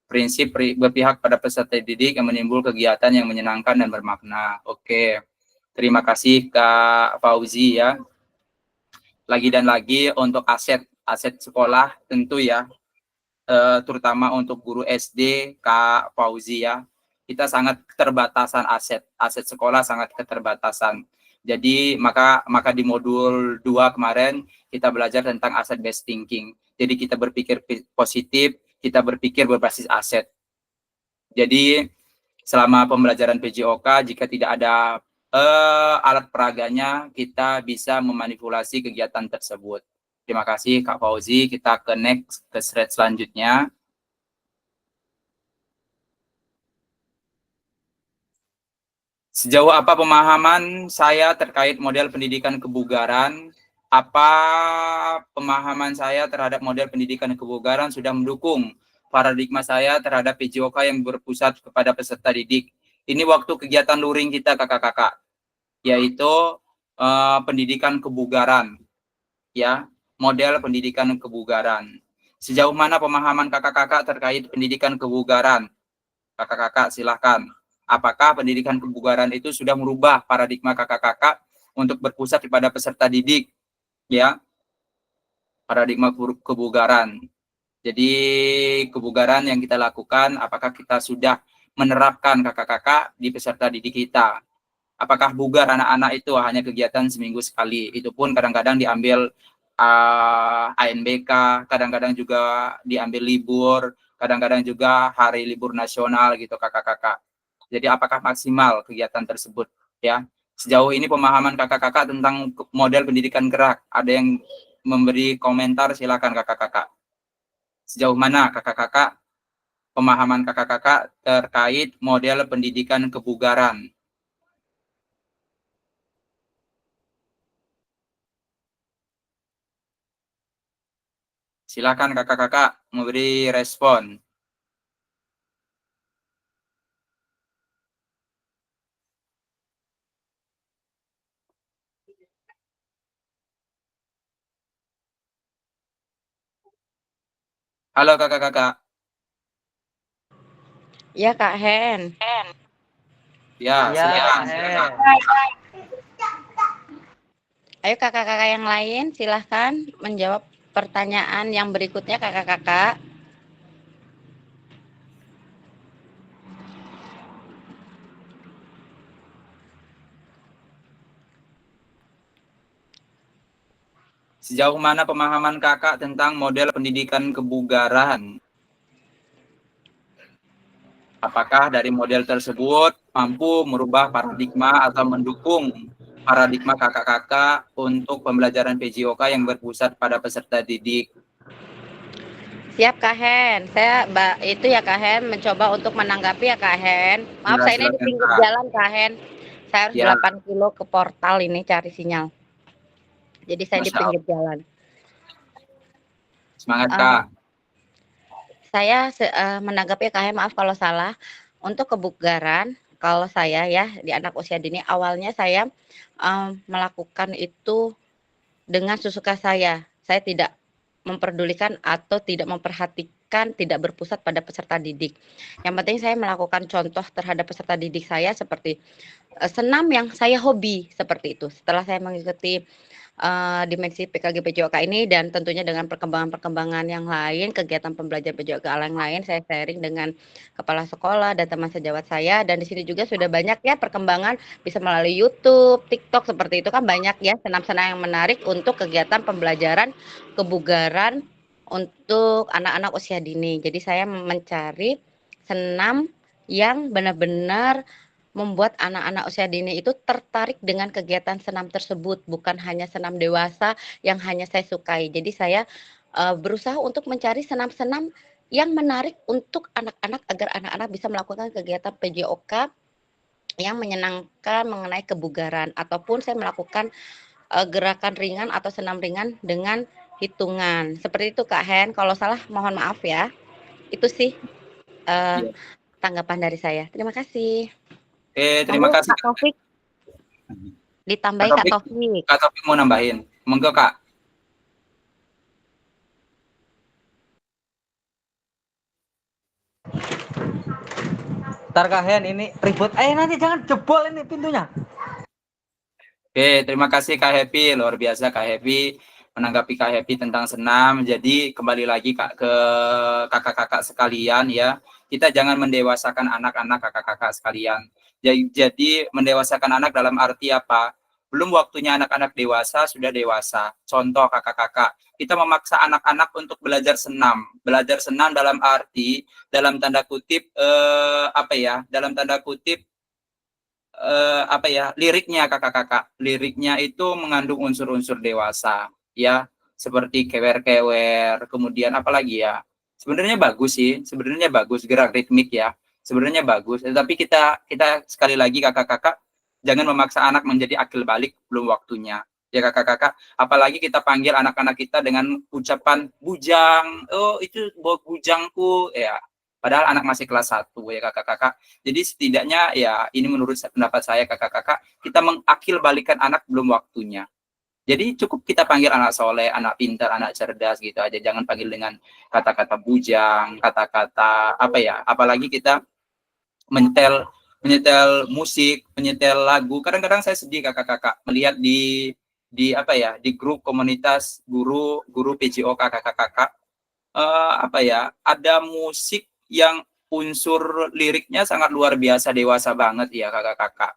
Prinsip berpihak pada peserta didik yang menimbul kegiatan yang menyenangkan dan bermakna. Oke. Terima kasih Kak Fauzi ya. Lagi dan lagi untuk aset sekolah tentu ya. Terutama untuk guru SD Kak Fauzi ya. Kita sangat keterbatasan aset sekolah sangat keterbatasan. Jadi maka di modul 2 kemarin kita belajar tentang aset based thinking. Jadi kita berpikir positif, kita berpikir berbasis aset. Jadi selama pembelajaran PJOK jika tidak ada alat peraganya, kita bisa memanipulasi kegiatan tersebut. Terima kasih Kak Fauzi. Kita ke next, ke slide selanjutnya. Sejauh apa pemahaman saya terkait model pendidikan kebugaran? Apa pemahaman saya terhadap model pendidikan kebugaran sudah mendukung paradigma saya terhadap PJOK yang berpusat kepada peserta didik? Ini waktu kegiatan luring kita kakak-kakak, yaitu pendidikan kebugaran, ya, model pendidikan kebugaran. Sejauh mana pemahaman kakak-kakak terkait pendidikan kebugaran? Kakak-kakak silahkan. Apakah pendidikan kebugaran itu sudah merubah paradigma kakak-kakak untuk berpusat kepada peserta didik? Ya, paradigma kebugaran. Jadi kebugaran yang kita lakukan, apakah kita sudah menerapkan kakak-kakak di peserta didik kita? Apakah bugar anak-anak itu hanya kegiatan seminggu sekali? Itu pun kadang-kadang diambil ANBK, kadang-kadang juga diambil libur, kadang-kadang juga hari libur nasional gitu kakak-kakak. Jadi apakah maksimal kegiatan tersebut ya? Sejauh ini pemahaman kakak-kakak tentang model pendidikan gerak, ada yang memberi komentar, silakan kakak-kakak. Sejauh mana kakak-kakak pemahaman kakak-kakak terkait model pendidikan kebugaran? Silakan kakak-kakak memberi respon. Halo kakak-kakak. Ya Kak Hen. Ya, silakan. Ayo kakak-kakak yang lain silahkan menjawab pertanyaan yang berikutnya kakak-kakak. Sejauh mana pemahaman kakak tentang model pendidikan kebugaran? Apakah dari model tersebut mampu merubah paradigma atau mendukung paradigma kakak-kakak untuk pembelajaran PJOK yang berpusat pada peserta didik? Siap Kak Hen. Saya itu ya Kak Hen mencoba untuk menanggapi ya Kak Hen. Maaf saya ini di pinggir jalan Kak Hen. Saya harus 8 kilo ke portal ini cari sinyal. Jadi saya di pinggir jalan. Semangat Kak. Saya menanggapi Kak Hen, maaf kalau salah. Untuk kebugaran, kalau saya ya di anak usia dini awalnya saya melakukan itu dengan sesuka saya. Saya tidak memperdulikan atau tidak memperhatikan, tidak berpusat pada peserta didik. Yang penting saya melakukan contoh terhadap peserta didik saya seperti senam yang saya hobi seperti itu. Setelah saya mengikuti dimensi PKG PJOK ini dan tentunya dengan perkembangan-perkembangan yang lain, kegiatan pembelajaran PJOK yang lain, saya sharing dengan kepala sekolah dan teman sejawat saya, dan di sini juga sudah banyak ya perkembangan bisa melalui YouTube, TikTok seperti itu kan banyak ya senam-senam yang menarik untuk kegiatan pembelajaran kebugaran untuk anak-anak usia dini. Jadi saya mencari senam yang benar-benar membuat anak-anak usia dini itu tertarik dengan kegiatan senam tersebut, bukan hanya senam dewasa yang hanya saya sukai. Jadi saya berusaha untuk mencari senam-senam yang menarik untuk anak-anak agar anak-anak bisa melakukan kegiatan PJOK yang menyenangkan mengenai kebugaran, ataupun saya melakukan gerakan ringan atau senam ringan dengan hitungan. Seperti itu Kak Hen, kalau salah mohon maaf ya. Itu sih tanggapan dari saya. Terima kasih. Oke, terima kasih. Kak Taufik. Ditambahin Kak Taufik. Kak Taufik mau nambahin. Monggo Kak. Ntar Kak Hen ini ribut. Nanti jangan jebol ini pintunya. Oke, terima kasih Kak Happy. Luar biasa Kak Happy menanggapi Kak Happy tentang senam. Jadi kembali lagi Kak ke kakak-kakak sekalian ya. Kita jangan mendewasakan anak-anak kakak-kakak sekalian. Jadi mendewasakan anak dalam arti apa? Belum waktunya anak-anak dewasa, sudah dewasa. Contoh kakak-kakak, kita memaksa anak-anak untuk belajar senam. Belajar senam dalam arti, dalam tanda kutip, dalam tanda kutip, liriknya kakak-kakak. Liriknya itu mengandung unsur-unsur dewasa, ya. Seperti kewer-kewer, kemudian apalagi ya. Sebenarnya bagus sih, sebenarnya bagus, gerak ritmik ya. Sebenarnya bagus, tetapi kita sekali lagi kakak-kakak jangan memaksa anak menjadi akil balik belum waktunya. Ya kakak-kakak, apalagi kita panggil anak-anak kita dengan ucapan bujang, oh itu bujangku ya. Padahal anak masih kelas 1 ya kakak-kakak. Jadi setidaknya ya ini menurut pendapat saya kakak-kakak, kita mengakil balikan anak belum waktunya. Jadi cukup kita panggil anak soleh, anak pintar, anak cerdas gitu aja. Jangan panggil dengan kata-kata bujang, kata-kata apalagi kita menyetel musik, menyetel lagu. Kadang-kadang saya sedih kakak-kakak melihat di grup komunitas guru PJOK kakak-kakak ada musik yang unsur liriknya sangat luar biasa dewasa banget ya kakak-kakak.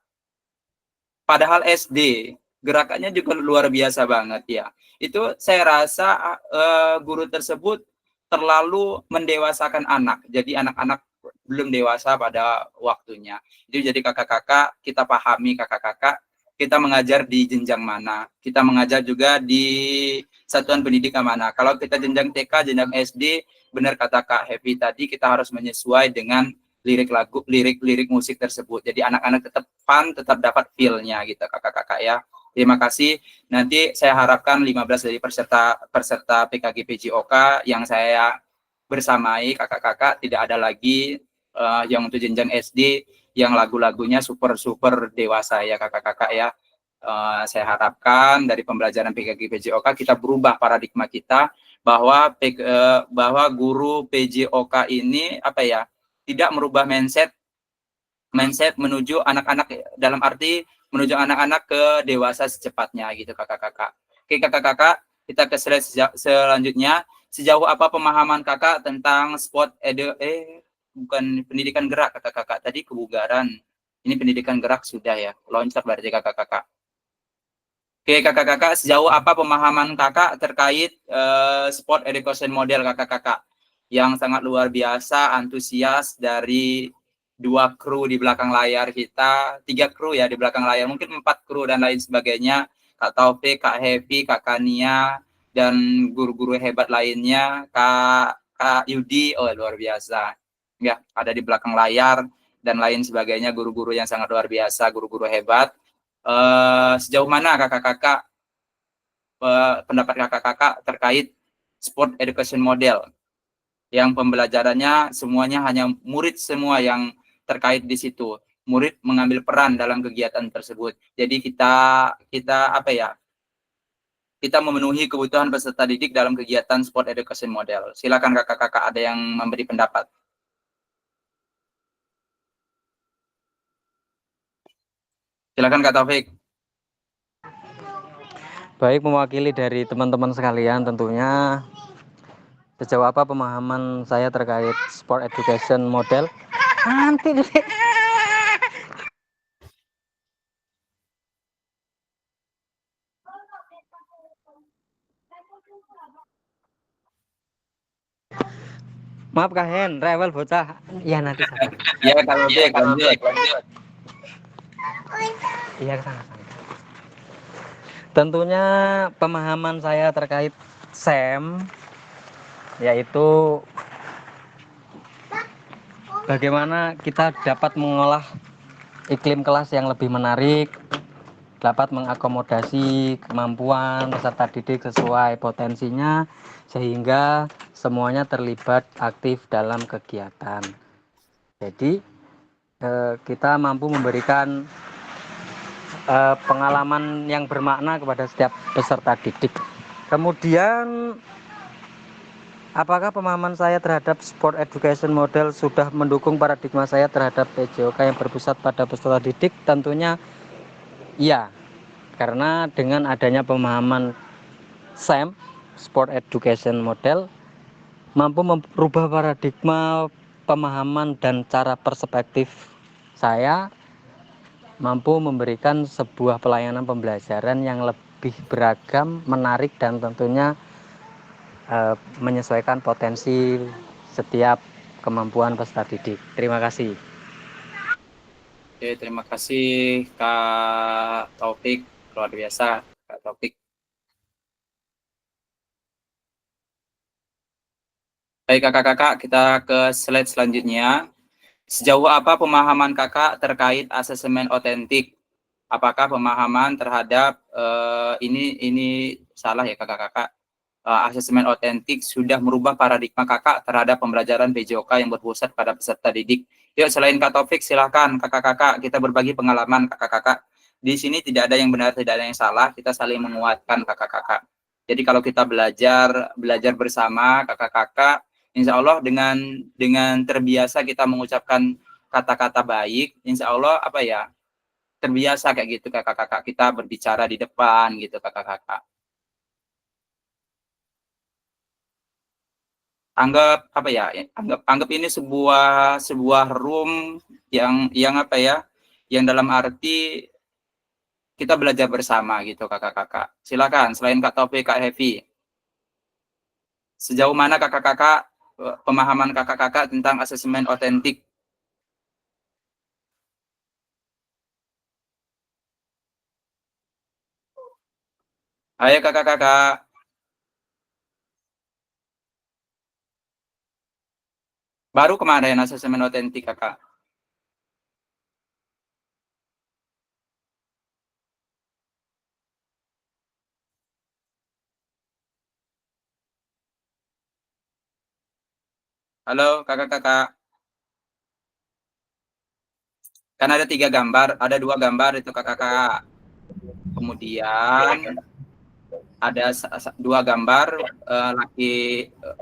Padahal SD gerakannya juga luar biasa banget ya. Itu saya rasa guru tersebut terlalu mendewasakan anak. Jadi anak-anak belum dewasa pada waktunya. Jadi kakak-kakak kita pahami kakak-kakak kita mengajar di jenjang mana. Kita mengajar juga di satuan pendidikan mana. Kalau kita jenjang TK, jenjang SD, benar kata Kak Happy tadi kita harus menyesuai dengan lirik musik tersebut. Jadi anak-anak tetap fun, tetap dapat feel-nya gitu kakak-kakak ya. Terima kasih. Nanti saya harapkan 15 dari peserta PKG PJOK yang saya bersamai kakak-kakak tidak ada lagi yang untuk jenjang SD yang lagu-lagunya super dewasa ya kakak-kakak ya. Saya harapkan dari pembelajaran PKG PJOK kita berubah paradigma kita bahwa guru PJOK ini tidak merubah mindset menuju anak-anak dalam arti menuju anak-anak ke dewasa secepatnya gitu kakak-kakak. Oke kakak-kakak, kita ke slide selanjutnya. Sejauh apa pemahaman kakak tentang bukan pendidikan gerak kakak-kakak tadi kebugaran. Ini pendidikan gerak sudah ya, loncat berarti kakak-kakak. Oke kakak-kakak, sejauh apa pemahaman kakak terkait sport education model kakak-kakak yang sangat luar biasa, antusias dari 2 kru di belakang layar kita, 3 kru ya di belakang layar, mungkin 4 kru dan lain sebagainya, Kak Taufik, Kak Happy, Kak Kania, dan guru-guru hebat lainnya, Kak Yudi, oh luar biasa, ya ada di belakang layar dan lain sebagainya, guru-guru yang sangat luar biasa, guru-guru hebat. Sejauh mana kakak-kakak pendapat kakak-kakak terkait sport education model yang pembelajarannya semuanya hanya murid semua yang terkait di situ. murid mengambil peran dalam kegiatan tersebut. Jadi kita apa ya? Kita memenuhi kebutuhan peserta didik dalam kegiatan sport education model. Silakan kakak-kakak ada yang memberi pendapat. Silakan Kak Taufik. Baik, mewakili dari teman-teman sekalian tentunya sejauh apa pemahaman saya terkait sport education model. Nanti dulu. Maaf Kak Hen, rewel bocah. Iya nanti sabar. Ya Kak Taufik, lanjut. Iya kesana. Tentunya pemahaman saya terkait SEM yaitu bagaimana kita dapat mengolah iklim kelas yang lebih menarik, dapat mengakomodasi kemampuan peserta didik sesuai potensinya sehingga semuanya terlibat aktif dalam kegiatan. Jadi kita mampu memberikan pengalaman yang bermakna kepada setiap peserta didik. Kemudian apakah pemahaman saya terhadap sport education model sudah mendukung paradigma saya terhadap PJOK yang berpusat pada peserta didik? Tentunya iya, karena dengan adanya pemahaman SEM, sport education model, mampu merubah paradigma pemahaman dan cara perspektif saya, mampu memberikan sebuah pelayanan pembelajaran yang lebih beragam, menarik, dan tentunya menyesuaikan potensi setiap kemampuan peserta didik. Terima kasih. Oke, terima kasih Kak Taufik, luar biasa Kak Taufik. Baik kakak-kakak, kita ke slide selanjutnya. Sejauh apa pemahaman kakak terkait asesmen otentik? Apakah pemahaman terhadap ini salah ya kakak-kakak? Asesmen otentik sudah merubah paradigma kakak terhadap pembelajaran PJOK yang berpusat pada peserta didik. Yuk, selain Kak Taufik, silakan kakak-kakak kita berbagi pengalaman kakak-kakak. Di sini tidak ada yang benar, tidak ada yang salah. Kita saling menguatkan kakak-kakak. Jadi kalau kita belajar bersama kakak-kakak, insya Allah dengan terbiasa kita mengucapkan kata-kata baik, insya Allah apa ya, terbiasa kayak gitu kakak-kakak kita berbicara di depan gitu kakak-kakak. Anggap apa ya? Anggap ini sebuah room yang apa ya? Yang dalam arti kita belajar bersama gitu kakak-kakak. Silakan selain Kak Taufik, Kak Hevi. Sejauh mana kakak-kakak pemahaman kakak-kakak tentang asesmen otentik? Ayo kakak-kakak. Baru kemarin asesmen otentik kakak. Halo kakak-kakak. Kan ada 3 gambar, ada 2 gambar itu kakak-kakak. Kemudian ada 2 gambar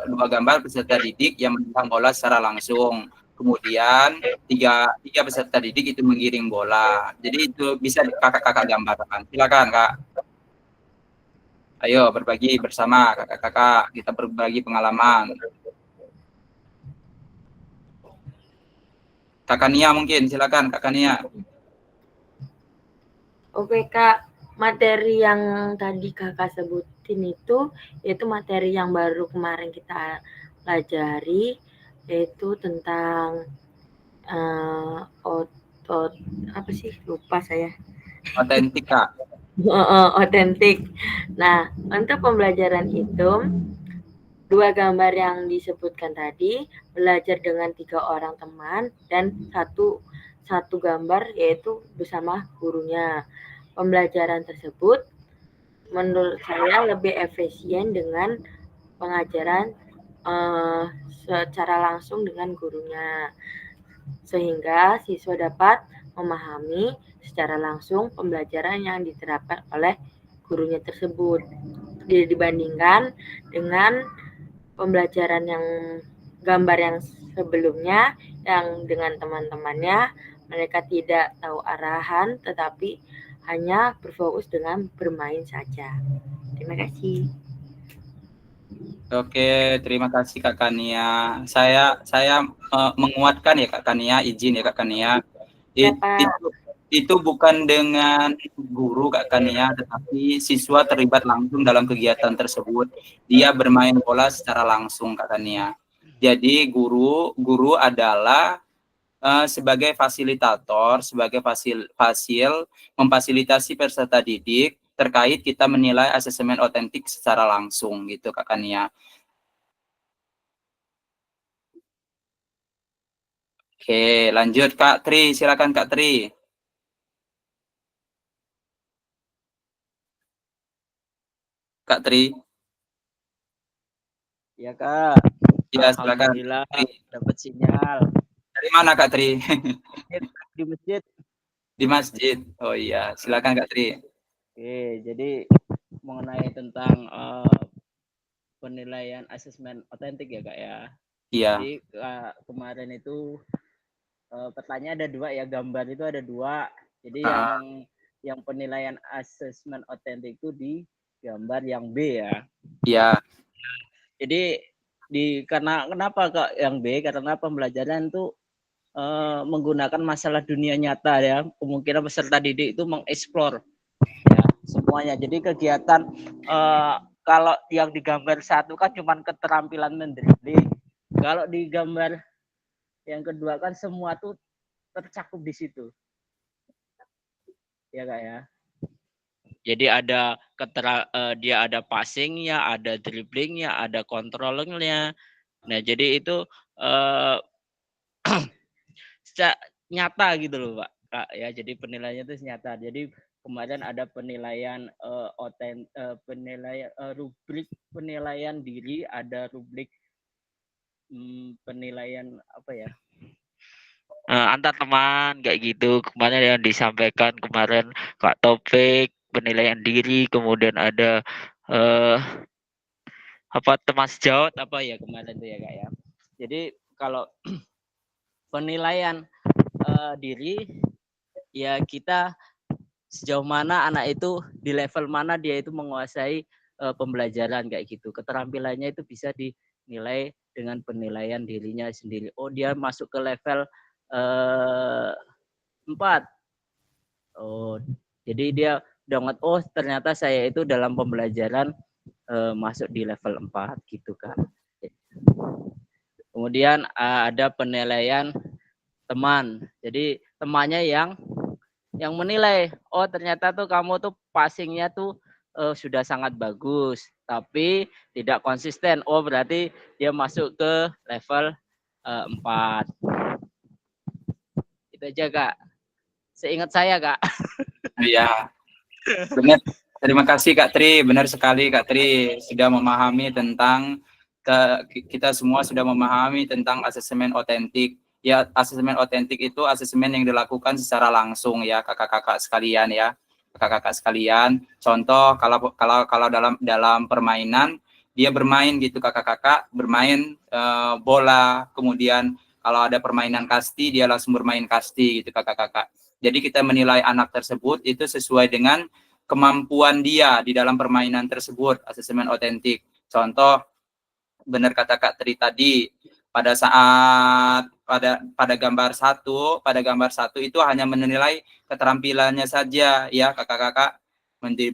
dua gambar peserta didik yang menendang bola secara langsung. Kemudian tiga peserta didik itu menggiring bola. Jadi itu bisa kakak-kakak gambarkan. Silakan Kak. Ayo berbagi bersama kakak-kakak, kita berbagi pengalaman. Kakak Nia mungkin, silakan Kakak Nia. Oke Kak, materi yang tadi kakak sebutin itu materi yang baru kemarin kita pelajari, yaitu tentang apa sih, lupa saya. Otentik Kak. Otentik. Nah, untuk pembelajaran itu 2 gambar yang disebutkan tadi, belajar dengan 3 orang teman dan satu gambar yaitu bersama gurunya. Pembelajaran tersebut menurut saya lebih efisien dengan pengajaran secara langsung dengan gurunya, sehingga siswa dapat memahami secara langsung pembelajaran yang diterapkan oleh gurunya tersebut. Dibandingkan dengan pembelajaran yang gambar yang sebelumnya, yang dengan teman-temannya mereka tidak tahu arahan tetapi hanya berfokus dengan bermain saja. Terima kasih. Oke, terima kasih Kak Kania. Saya menguatkan ya Kak Kania, izin ya Kak Kania. Itu bukan dengan guru Kak Kania, tetapi siswa terlibat langsung dalam kegiatan tersebut. Dia bermain bola secara langsung Kak Kania. Jadi guru adalah sebagai fasilitator, sebagai fasil memfasilitasi peserta didik terkait kita menilai asesmen otentik secara langsung gitu Kak Kania. Oke, lanjut Kak Tri, silakan Kak Tri. Kak Tri. Ya Kak. Ya, silakan. Alhamdulillah dapat sinyal. Dari mana Kak Tri? Di masjid. Di masjid. Oh iya, silakan Kak Tri. Oke, jadi mengenai tentang penilaian asesmen otentik ya Kak ya. Iya. Jadi kemarin itu pertanyaan ada dua ya, gambar itu ada dua. Jadi yang penilaian asesmen otentik itu di gambar yang B ya. Iya. Jadi karena kenapa Kak yang B? Karena pembelajaran itu menggunakan masalah dunia nyata ya. Kemungkinan peserta didik itu mengeksplor ya semuanya. Jadi kegiatan kalau yang di gambar satu kan cuma keterampilan mendribling. Kalau di gambar yang kedua kan semua tuh tercakup di situ. Ya Kak ya. Jadi ada dia ada passingnya, ada dribblingnya, ada controllingnya. Nah jadi itu nyata gitu loh Pak ya. Jadi penilaiannya itu nyata. Jadi kemarin ada penilaian penilaian rubrik penilaian diri, ada rubrik penilaian apa ya? Antar teman kayak gitu. Kemarin yang disampaikan kemarin Kak Topik penilaian diri, kemudian ada teman sejawat apa ya kemarin tuh ya Kak ya. Jadi kalau penilaian diri ya kita sejauh mana anak itu di level mana dia itu menguasai pembelajaran kayak gitu. Keterampilannya itu bisa dinilai dengan penilaian dirinya sendiri. Oh dia masuk ke level 4. Oh jadi dia udah ngerti, oh ternyata saya itu dalam pembelajaran masuk di level 4 gitu kan. Kemudian ada penilaian teman. Jadi temannya yang menilai, oh ternyata tuh kamu tuh passingnya tuh sudah sangat bagus, tapi tidak konsisten. Oh berarti dia masuk ke level 4. Itu aja Kak. Seingat saya Kak. Iya. Benar. Terima kasih Kak Tri. Benar sekali Kak Tri sudah memahami tentang kita semua sudah memahami tentang asesmen otentik. Ya, asesmen otentik itu asesmen yang dilakukan secara langsung ya kakak-kakak sekalian ya. Kakak-kakak sekalian. Contoh kalau dalam permainan dia bermain gitu kakak-kakak, bermain bola, kemudian kalau ada permainan kasti dia langsung bermain kasti gitu kakak-kakak. Jadi kita menilai anak tersebut itu sesuai dengan kemampuan dia di dalam permainan tersebut, asesmen otentik. Contoh, benar kata Kak Tri tadi, pada saat pada gambar satu itu hanya menilai keterampilannya saja ya kakak-kakak,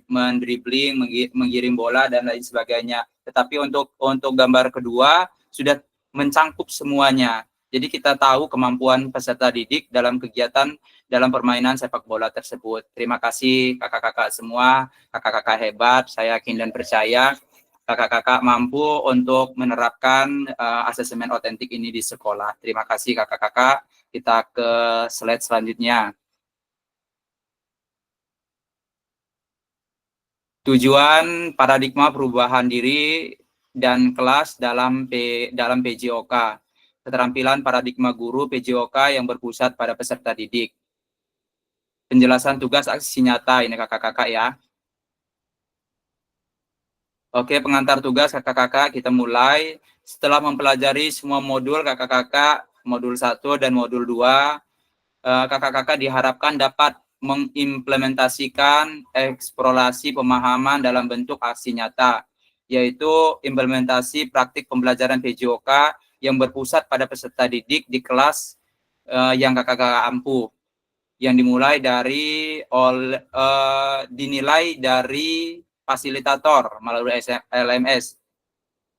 mendribling, menggiring bola dan lain sebagainya. Tetapi untuk gambar kedua sudah mencangkup semuanya. Jadi kita tahu kemampuan peserta didik dalam kegiatan dalam permainan sepak bola tersebut. Terima kasih kakak-kakak semua, kakak-kakak hebat, saya yakin dan percaya kakak-kakak mampu untuk menerapkan asesmen otentik ini di sekolah. Terima kasih kakak-kakak. Kita ke slide selanjutnya. Tujuan paradigma perubahan diri dan kelas dalam PJOK. Keterampilan paradigma guru PJOK yang berpusat pada peserta didik. penjelasan tugas aksi nyata ini kakak-kakak ya. Oke, pengantar tugas kakak-kakak kita mulai. Setelah mempelajari semua modul kakak-kakak, modul 1 dan modul 2, kakak-kakak diharapkan dapat mengimplementasikan eksplorasi pemahaman dalam bentuk aksi nyata, yaitu implementasi praktik pembelajaran PJOK yang berpusat pada peserta didik di kelas yang kakak-kakak ampuh, yang dimulai dari dinilai dari fasilitator melalui LMS.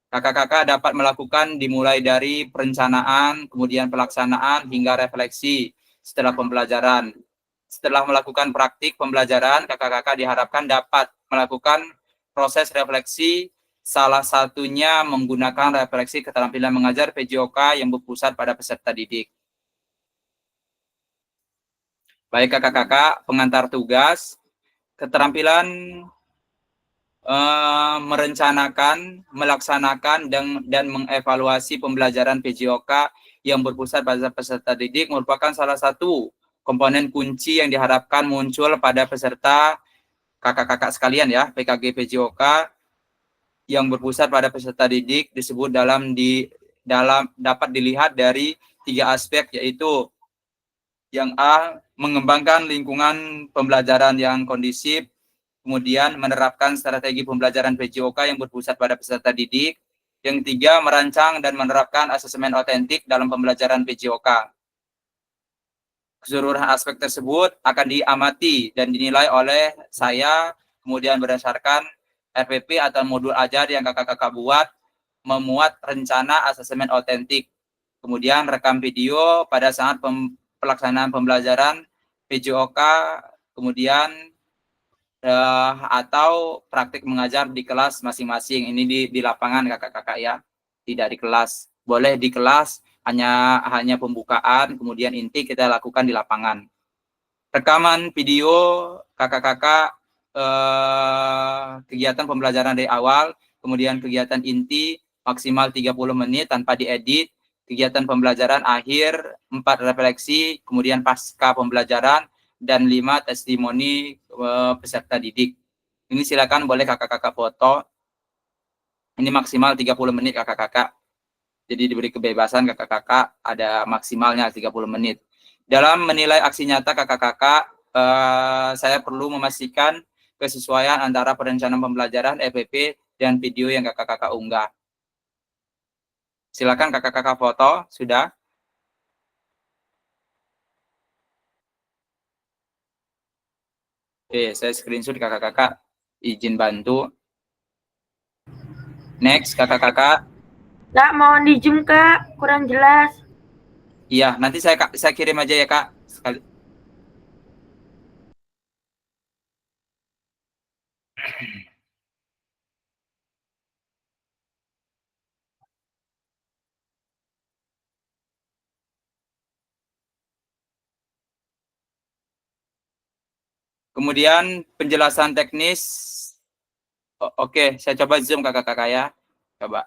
Kakak-kakak dapat melakukan dimulai dari perencanaan, kemudian pelaksanaan hingga refleksi setelah pembelajaran. Setelah melakukan praktik pembelajaran, kakak-kakak diharapkan dapat melakukan proses refleksi, salah satunya menggunakan refleksi keterampilan mengajar PJOK yang berpusat pada peserta didik. Baik kakak-kakak, pengantar tugas, keterampilan merencanakan, melaksanakan, dan mengevaluasi pembelajaran PJOK yang berpusat pada peserta didik merupakan salah satu komponen kunci yang diharapkan muncul pada peserta kakak-kakak sekalian ya, PKG PJOK yang berpusat pada peserta didik disebut dapat dilihat dari 3 aspek, yaitu yang A, mengembangkan lingkungan pembelajaran yang kondusif, kemudian menerapkan strategi pembelajaran PJOK yang berpusat pada peserta didik. Yang 3, merancang dan menerapkan asesmen otentik dalam pembelajaran PJOK. Keseluruhan aspek tersebut akan diamati dan dinilai oleh saya, kemudian berdasarkan RPP atau modul ajar yang kakak-kakak buat, memuat rencana asesmen otentik. Kemudian rekam video pada saat pelaksanaan pembelajaran PJOK, kemudian atau praktik mengajar di kelas masing-masing. Ini di lapangan kakak-kakak ya, tidak di kelas. Boleh di kelas, hanya pembukaan, kemudian inti kita lakukan di lapangan. Rekaman video kakak-kakak kegiatan pembelajaran dari awal, kemudian kegiatan inti maksimal 30 menit tanpa diedit, kegiatan pembelajaran akhir 4 refleksi, kemudian pasca pembelajaran, dan 5 testimoni peserta didik. Ini silakan boleh kakak-kakak foto. Ini maksimal 30 menit kakak-kakak. Jadi diberi kebebasan kakak-kakak ada maksimalnya 30 menit. Dalam menilai aksi nyata kakak-kakak, saya perlu memastikan kesesuaian antara perencanaan pembelajaran FPP dan video yang kakak-kakak unggah. Silakan kakak-kakak foto, sudah? Oke, saya screenshot kakak-kakak, izin bantu. Next, kakak-kakak. Kak, mohon di zoom Kak, kurang jelas. Iya, nanti saya kirim aja ya Kak. Sekali. Kemudian penjelasan teknis. Oke, saya coba zoom kakak-kakak ya. Coba.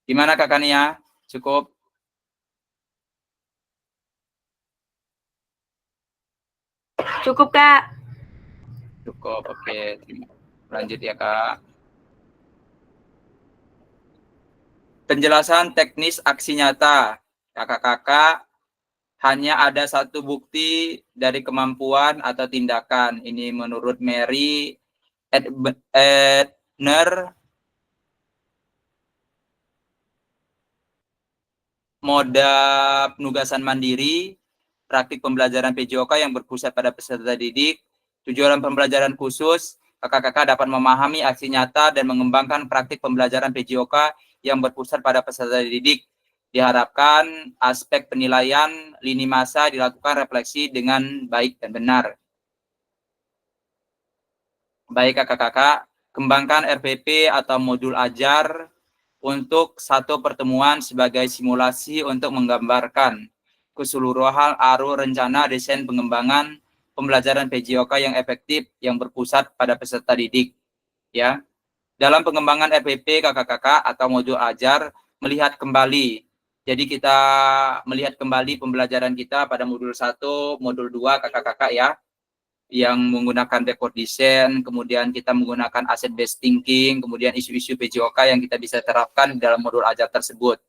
Gimana kakak Nia? Cukup? Cukup Kak. Cukup, oke. Lanjut ya Kak. Penjelasan teknis aksi nyata. Kakak-kakak, hanya ada satu bukti dari kemampuan atau tindakan. Ini menurut Mary Edner, moda penugasan mandiri, praktik pembelajaran PJOK yang berpusat pada peserta didik, tujuan pembelajaran khusus, kakak-kakak dapat memahami aksi nyata dan mengembangkan praktik pembelajaran PJOK yang berpusat pada peserta didik. Diharapkan aspek penilaian lini masa dilakukan refleksi dengan baik dan benar. Baik kakak-kakak, kembangkan RPP atau modul ajar untuk satu pertemuan sebagai simulasi untuk menggambarkan keseluruhan arus rencana desain pengembangan pembelajaran PJOK yang efektif yang berpusat pada peserta didik. Ya, dalam pengembangan RPP kakak-kakak atau modul ajar melihat kembali Jadi kita melihat kembali pembelajaran kita pada modul 1, modul 2 kakak-kakak ya, yang menggunakan backward design, kemudian kita menggunakan asset based thinking, kemudian isu-isu PJOK yang kita bisa terapkan dalam modul ajar tersebut.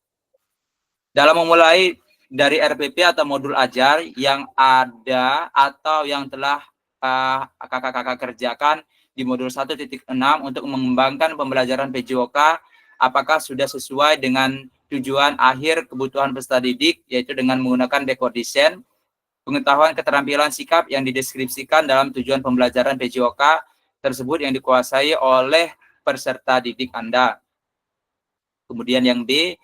Dalam memulai dari RPP atau modul ajar yang ada atau yang telah kakak-kakak kerjakan di modul 1.6 untuk mengembangkan pembelajaran PJOK, apakah sudah sesuai dengan tujuan akhir kebutuhan peserta didik, yaitu dengan menggunakan backward design, pengetahuan keterampilan sikap yang dideskripsikan dalam tujuan pembelajaran PJOK tersebut yang dikuasai oleh peserta didik Anda. Kemudian yang B,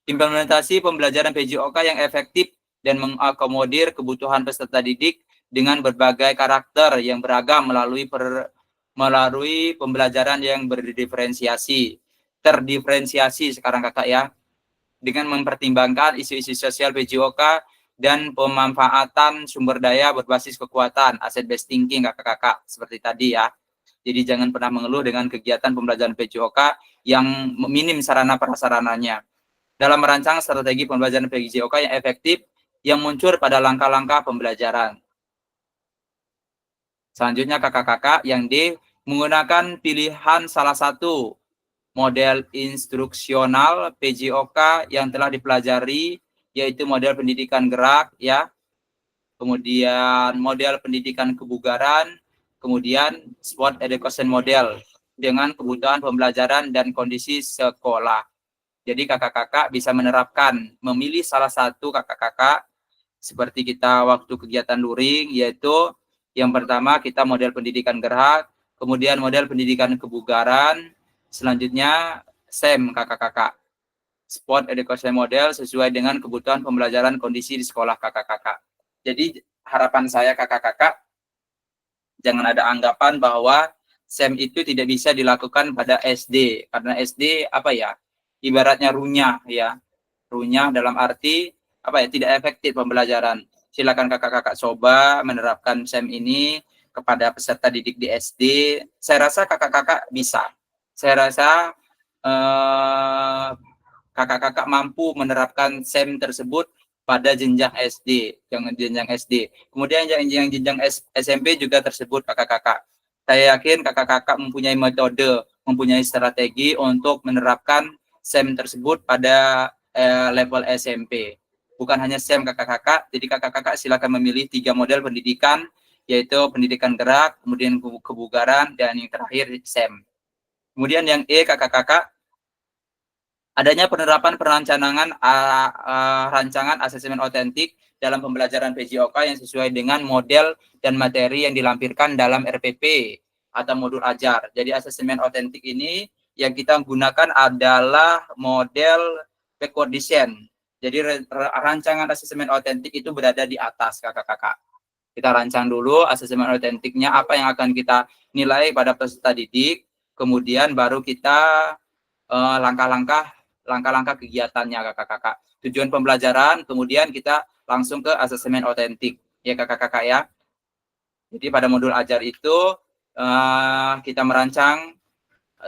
implementasi pembelajaran PJOK yang efektif dan mengakomodir kebutuhan peserta didik dengan berbagai karakter yang beragam melalui pembelajaran yang terdiferensiasi sekarang kakak ya, dengan mempertimbangkan isu-isu sosial PJOK dan pemanfaatan sumber daya berbasis kekuatan, asset based thinking kakak-kakak, seperti tadi ya. Jadi jangan pernah mengeluh dengan kegiatan pembelajaran PJOK yang minim sarana prasarananya. Dalam merancang strategi pembelajaran PJOK yang efektif yang muncul pada langkah-langkah pembelajaran. Selanjutnya kakak-kakak yang D, menggunakan pilihan salah satu model instruksional PJOK yang telah dipelajari, yaitu model pendidikan gerak ya, kemudian model pendidikan kebugaran, kemudian sport education model dengan kebutuhan pembelajaran dan kondisi sekolah. Jadi kakak-kakak bisa menerapkan, memilih salah satu kakak-kakak seperti kita waktu kegiatan luring, yaitu yang pertama kita model pendidikan gerak, kemudian model pendidikan kebugaran, selanjutnya SEM kakak-kakak, sport education model sesuai dengan kebutuhan pembelajaran kondisi di sekolah kakak-kakak. Jadi harapan saya kakak-kakak, jangan ada anggapan bahwa SEM itu tidak bisa dilakukan pada SD, karena SD apa ya, ibaratnya runyah ya, runyah dalam arti apa ya, tidak efektif pembelajaran. Silakan kakak-kakak coba menerapkan SEM ini kepada peserta didik di SD. Saya rasa kakak-kakak bisa. Saya rasa kakak-kakak mampu menerapkan SEM tersebut pada jenjang SD, jenjang SD. Kemudian yang jenjang SMP juga tersebut kakak-kakak. Saya yakin kakak-kakak mempunyai metode, mempunyai strategi untuk menerapkan SEM tersebut pada level SMP. Bukan hanya SEM kakak-kakak, jadi kakak-kakak silakan memilih 3 model pendidikan, yaitu pendidikan gerak, kemudian kebugaran, dan yang terakhir SEM. Kemudian yang E kakak-kakak, adanya penerapan perencanaan rancangan asesmen otentik dalam pembelajaran PJOK yang sesuai dengan model dan materi yang dilampirkan dalam RPP atau modul ajar. Jadi asesmen otentik ini yang kita gunakan adalah model backward design. Jadi rancangan asesmen otentik itu berada di atas kakak-kakak. Kita rancang dulu asesmen otentiknya, apa yang akan kita nilai pada peserta didik, kemudian baru kita langkah-langkah kegiatannya kakak-kakak. Tujuan pembelajaran, kemudian kita langsung ke asesmen otentik ya kakak-kakak ya. Jadi pada modul ajar itu kita merancang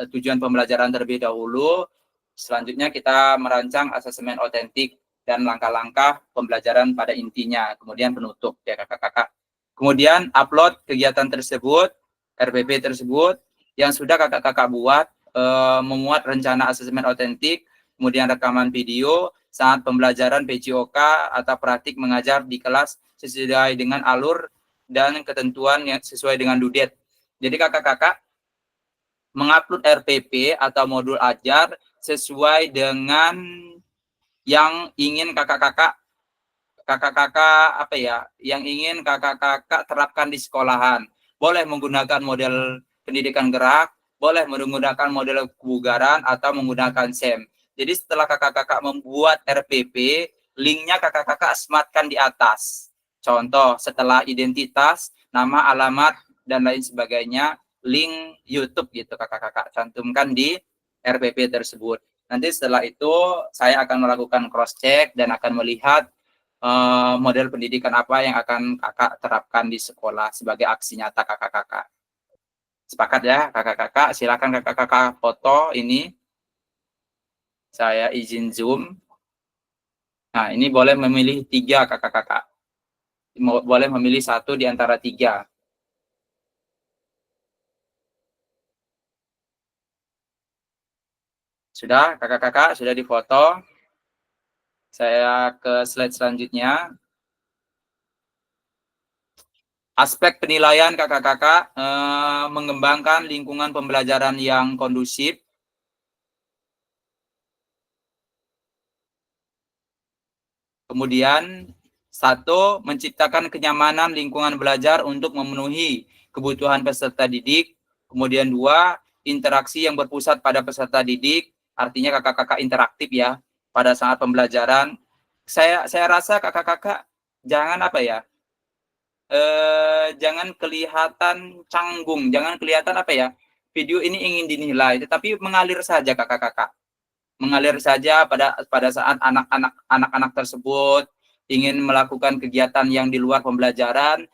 tujuan pembelajaran terlebih dahulu, selanjutnya kita merancang asesmen otentik dan langkah-langkah pembelajaran pada intinya, kemudian penutup ya kakak-kakak. Kemudian upload kegiatan tersebut, RPP tersebut yang sudah kakak-kakak buat, memuat rencana asesmen otentik, kemudian rekaman video saat pembelajaran PJOK atau praktik mengajar di kelas sesuai dengan alur dan ketentuan yang sesuai dengan DUDET. Jadi kakak-kakak mengupload RPP atau modul ajar sesuai dengan yang ingin kakak-kakak apa ya, yang ingin kakak-kakak terapkan di sekolahan. Boleh menggunakan model pendidikan gerak, boleh menggunakan model kebugaran, atau menggunakan SEM. Jadi setelah kakak-kakak membuat RPP, linknya kakak-kakak sematkan di atas. Contoh, setelah identitas, nama, alamat, dan lain sebagainya, link YouTube gitu kakak-kakak cantumkan di RPP tersebut. Nanti setelah itu saya akan melakukan cross check dan akan melihat model pendidikan apa yang akan kakak terapkan di sekolah sebagai aksi nyata kakak-kakak. Sepakat ya kakak-kakak? Silakan kakak-kakak foto ini. Saya izin zoom. Nah, ini boleh memilih 3 kakak-kakak. Boleh memilih 1 di antara 3. Sudah, kakak-kakak, sudah difoto. Saya ke slide selanjutnya. Aspek penilaian kakak-kakak mengembangkan lingkungan pembelajaran yang kondusif. Kemudian 1, menciptakan kenyamanan lingkungan belajar untuk memenuhi kebutuhan peserta didik. Kemudian 2, interaksi yang berpusat pada peserta didik, artinya kakak-kakak interaktif ya pada saat pembelajaran. Saya rasa kakak-kakak jangan apa ya, jangan kelihatan canggung, jangan kelihatan apa ya, video ini ingin dinilai, tetapi mengalir saja kakak-kakak. Mengalir saja pada saat anak-anak tersebut ingin melakukan kegiatan yang di luar pembelajaran,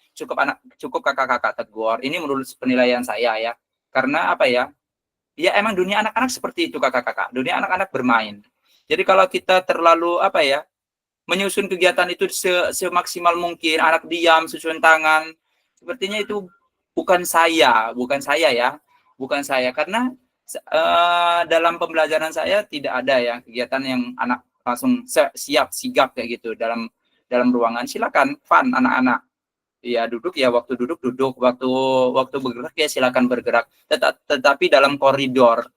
cukup kakak-kakak tegur. Ini menurut penilaian saya ya. Karena apa ya? Ya emang dunia anak-anak seperti itu kakak-kakak. Dunia anak-anak bermain. Jadi kalau kita terlalu apa ya, menyusun kegiatan itu semaksimal mungkin, anak diam, susun tangan, sepertinya itu bukan saya ya, bukan saya, karena dalam pembelajaran saya tidak ada ya kegiatan yang anak langsung siap sigap kayak gitu dalam ruangan. Silakan fun anak-anak, ya duduk ya, waktu duduk, waktu bergerak ya silakan bergerak, tetapi dalam koridor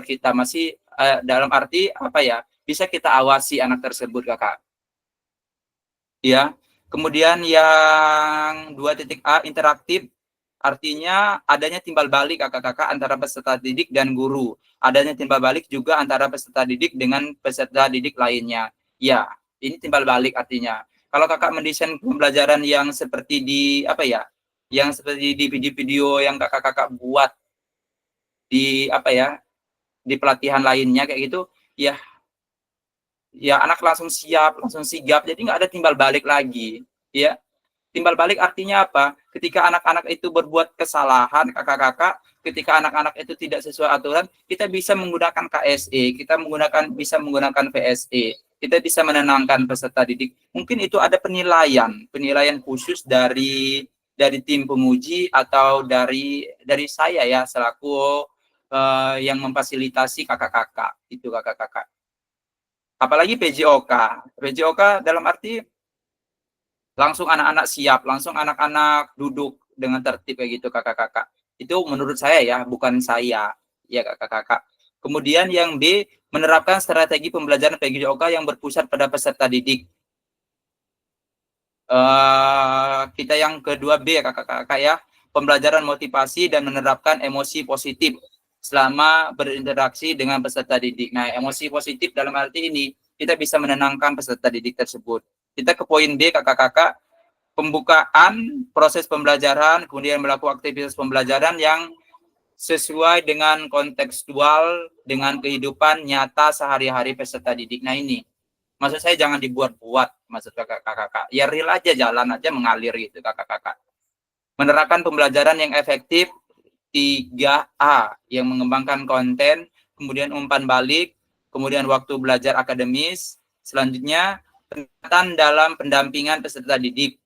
kita masih dalam arti apa ya, bisa kita awasi anak tersebut kakak. Ya, kemudian yang 2.A interaktif, artinya adanya timbal balik kakak-kakak antara peserta didik dan guru. Adanya timbal balik juga antara peserta didik dengan peserta didik lainnya. Ya, ini timbal balik artinya. Kalau kakak mendesain pembelajaran yang seperti di apa ya, yang seperti di video-video yang kakak-kakak buat di apa ya, di pelatihan lainnya kayak gitu, ya anak langsung siap, langsung sigap, jadi nggak ada timbal balik lagi, ya. Timbal balik artinya apa? Ketika anak-anak itu berbuat kesalahan, kakak-kakak, ketika anak-anak itu tidak sesuai aturan, kita bisa menggunakan KSE, bisa menggunakan VSE, kita bisa menenangkan peserta didik. Mungkin itu ada penilaian khusus dari tim penguji atau dari saya ya selaku yang memfasilitasi kakak-kakak, itu kakak-kakak. Apalagi PJOK dalam arti langsung anak-anak siap, langsung anak-anak duduk dengan tertib kayak gitu kakak-kakak. Itu menurut saya ya, bukan saya ya kakak-kakak. Kemudian yang B, menerapkan strategi pembelajaran PJOK yang berpusat pada peserta didik. Kita yang kedua B ya kakak-kakak ya, pembelajaran motivasi dan menerapkan emosi positif selama berinteraksi dengan peserta didik. Nah, emosi positif dalam arti ini, kita bisa menenangkan peserta didik tersebut. Kita ke poin B, kakak-kakak, pembukaan proses pembelajaran, kemudian melakukan aktivitas pembelajaran yang sesuai dengan kontekstual, dengan kehidupan nyata sehari-hari peserta didik. Nah ini, maksud saya jangan dibuat-buat, maksud kakak-kakak. Ya real aja, jalan aja, mengalir gitu kakak-kakak. Menerapkan pembelajaran yang efektif, 3A, yang mengembangkan konten, kemudian umpan balik, kemudian waktu belajar akademis, selanjutnya peningkatan dalam pendampingan peserta didik,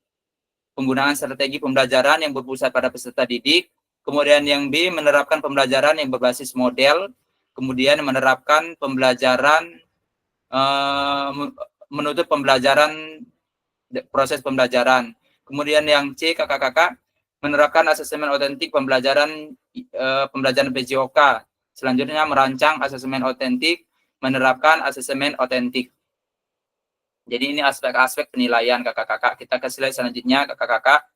penggunaan strategi pembelajaran yang berpusat pada peserta didik, kemudian yang B, menerapkan pembelajaran yang berbasis model, kemudian menerapkan pembelajaran, menutup pembelajaran, proses pembelajaran, kemudian yang C, kakak-kakak, menerapkan asesmen otentik pembelajaran PJOK. Selanjutnya merancang asesmen otentik, menerapkan asesmen otentik. Jadi ini aspek-aspek penilaian kakak-kakak. Kita ke slide selanjutnya kakak-kakak.